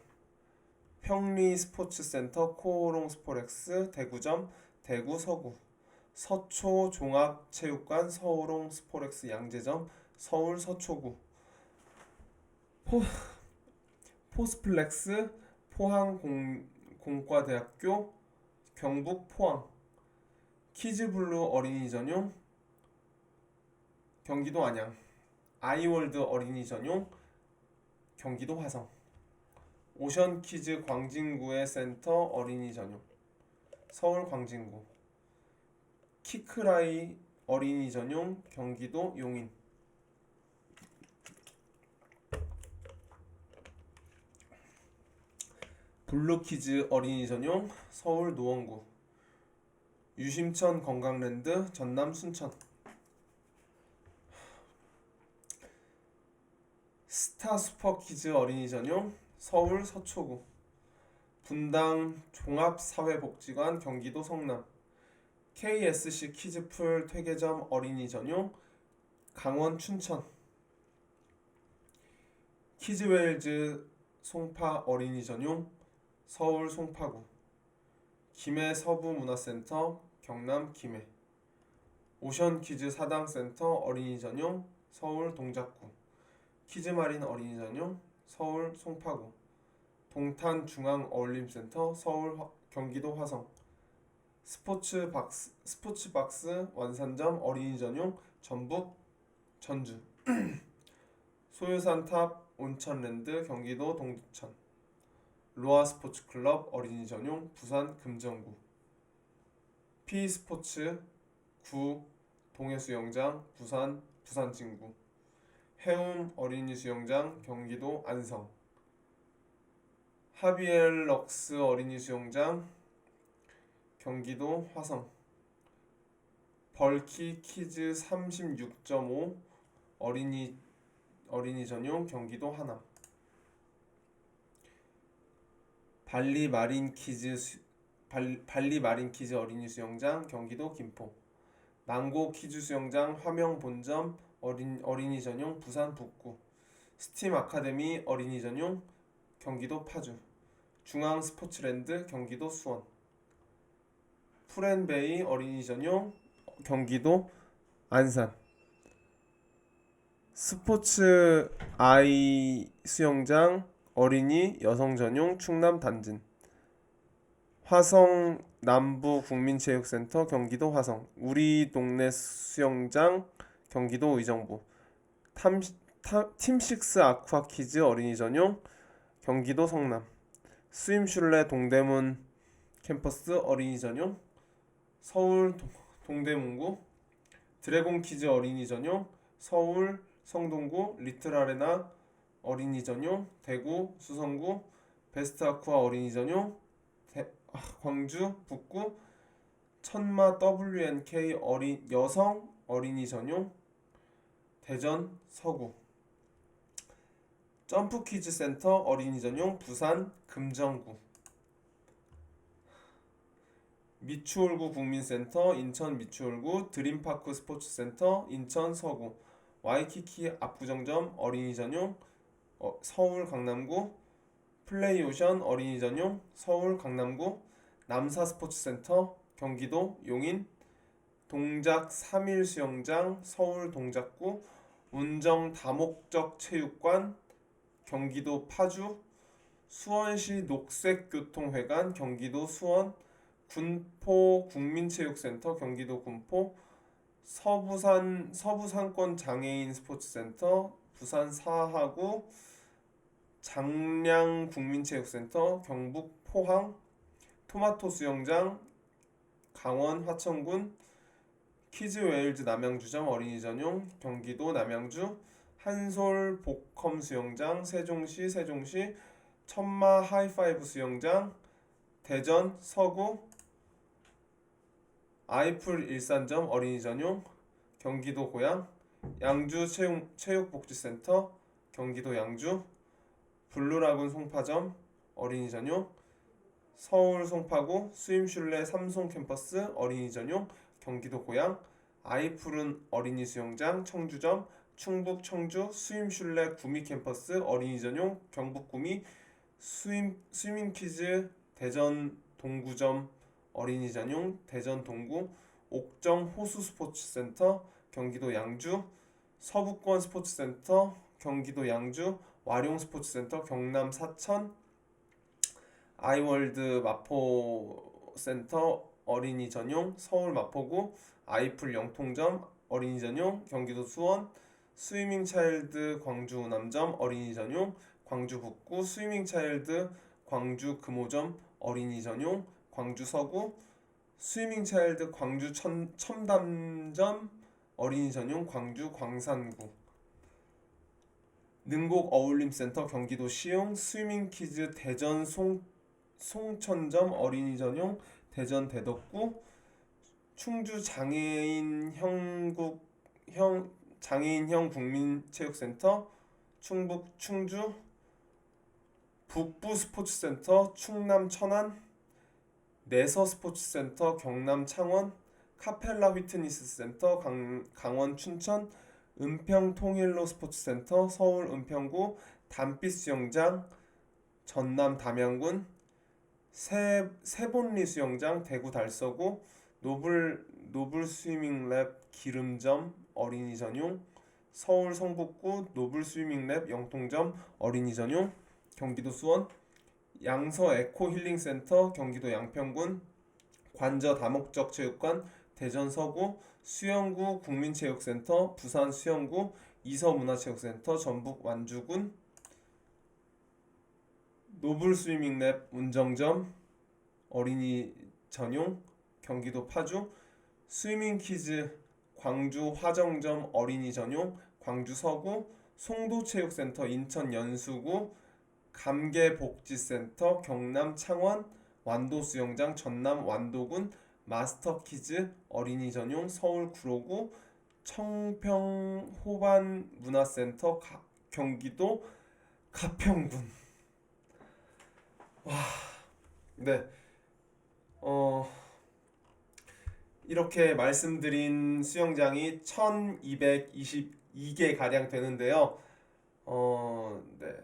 평리 스포츠센터 코오롱 스포렉스 대구점 대구 서구, 서초 종합체육관 서울홍 스포렉스 양재점 서울 서초구, 포스플렉스 포항 공과대학교 경북 포항, 키즈블루 어린이 전용 경기도 안양, 아이월드 어린이 전용 경기도 화성, 오션키즈 광진구의 센터 어린이 전용 서울 광진구, 키크라이 어린이 전용 경기도 용인, 블루키즈 어린이 전용 서울 노원구, 유심천 건강랜드 전남 순천, 스타 슈퍼키즈 어린이 전용 서울 서초구, 분당 종합사회복지관 경기도 성남, KSC 키즈풀 퇴계점 어린이 전용 강원 춘천, 키즈웨일즈 송파 어린이 전용 서울 송파구, 김해 서부문화센터 경남 김해, 오션키즈 사당센터 어린이 전용 서울 동작구, 키즈마린 어린이 전용 서울 송파구, 동탄중앙어울림센터 서울 경기도 화성, 스포츠박스 완산점 어린이 전용 전북 전주, 소유산탑 온천랜드 경기도 동두천, 로아스포츠클럽 어린이 전용 부산 금정구, P스포츠 구 동해수영장 부산 진구, 해움 어린이 수영장 경기도 안성, 하비엘럭스 어린이 수영장 경기도 화성, 벌키 키즈 36.5 어린이 전용 경기도 하남, 발리 마린 키즈 어린이 수영장 경기도 김포, 망고 키즈 수영장 화명 본점 어린이 전용 부산 북구, 스팀 아카데미 어린이 전용 경기도 파주, 중앙 스포츠랜드 경기도 수원, 푸렌베이 어린이 전용 경기도 안산, 스포츠 아이 수영장 어린이 여성 전용 충남 단진, 화성 남부 국민체육센터 경기도 화성, 우리 동네 수영장 경기도 의정부, 팀식스 아쿠아키즈 어린이 전용 경기도 성남, 스윙슐레 동대문 캠퍼스 어린이 전용 서울 동대문구, 드래곤키즈 어린이 전용 서울 성동구, 리틀아레나 어린이 전용 대구 수성구, 베스트아쿠아 어린이 전용 광주 북구, 천마 WNK 여성 어린이 전용 대전 서구, 점프키즈 센터 어린이 전용 부산 금정구, 미추홀구 국민센터 인천 미추홀구, 드림파크 스포츠센터 인천 서구, 와이키키 압구정점 어린이 전용 서울 강남구, 플레이오션 어린이 전용 서울 강남구, 남사 스포츠센터 경기도 용인, 동작 3일 수영장 서울 동작구, 운정 다목적 체육관 경기도 파주, 수원시 녹색교통회관 경기도 수원, 군포 국민체육센터 경기도 군포, 서부상권 장애인 스포츠센터 부산 사하구, 장량 국민체육센터 경북 포항, 토마토 수영장 강원 화천군, 키즈웨일즈 남양주점 어린이 전용 경기도 남양주, 한솔 복컴 수영장 세종시, 천마 하이파이브 수영장 대전 서구, 아이풀 일산점 어린이 전용 경기도 고양, 양주 체육복지센터 경기도 양주, 블루라군 송파점 어린이 전용 서울 송파구, 스윙슐레 삼송 캠퍼스 어린이 전용 경기도 고양, 아이풀은 어린이 수영장 청주점, 충북 청주 스윙슐레 구미 캠퍼스 어린이 전용 경북 구미, 스위밍키즈 대전 동구점 어린이 전용 대전 동구, 옥정 호수 스포츠센터 경기도 양주, 서부권 스포츠센터 경기도 양주, 와룡 스포츠센터 경남 사천, 아이월드 마포센터 어린이 전용 서울 마포구, 아이풀 영통점 어린이 전용 경기도 수원, 스위밍 차일드 광주 우남점 어린이 전용 광주 북구, 스위밍 차일드 광주 금호점 어린이 전용 광주 서구, 스위밍 차일드 광주 첨담점 어린이 전용 광주 광산구, 능곡 어울림센터 경기도 시흥, 스위밍 키즈 대전 송천점 어린이 전용 대전 대덕구, 충주 장애인형 국민체육센터 충북 충주, 북부 스포츠센터 충남 천안, 내서 스포츠센터 경남 창원, 카펠라 휘트니스 센터 강원 춘천, 은평 통일로 스포츠센터 서울 은평구, 담빛 수영장 전남 담양군, 세본리 수영장 대구 달서구, 노블 스위밍랩 기름점 어린이 전용, 서울 성북구 노블 스위밍랩 영통점 어린이 전용, 경기도 수원, 양서 에코 힐링 센터 경기도 양평군, 관저 다목적 체육관 대전 서구, 수영구 국민체육센터 부산 수영구, 이서문화체육센터 전북 완주군, 노블 스위밍랩 운정점 어린이 전용 경기도 파주, 스위밍 키즈 광주 화정점 어린이 전용 광주 서구, 송도체육센터 인천 연수구, 감개복지센터 경남 창원, 완도수영장 전남 완도군, 마스터키즈 어린이 전용 서울 구로구, 청평호반문화센터 경기도 가평군. 네, 이렇게 말씀드린 수영장이 1222개 가량 되는데요. 네.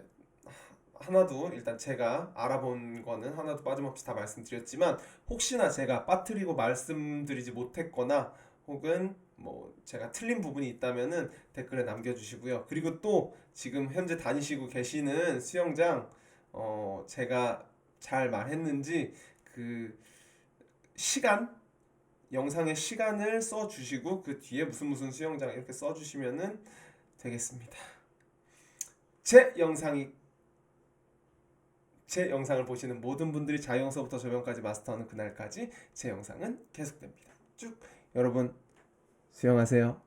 하나도 일단 제가 알아본 거는 하나도 빠짐없이 다 말씀드렸지만 혹시나 제가 빠뜨리고 말씀드리지 못했거나 혹은 뭐 제가 틀린 부분이 있다면은 댓글에 남겨주시고요. 그리고 또 지금 현재 다니시고 계시는 수영장 제가 잘 말했는지 그 시간 영상의 시간을 써주시고 그 뒤에 무슨 수영장 이렇게 써주시면은 되겠습니다. 제 영상을 보시는 모든 분들이 자유형서부터 조명까지 마스터하는 그날까지 제 영상은 계속됩니다. 쭉 여러분 수영하세요.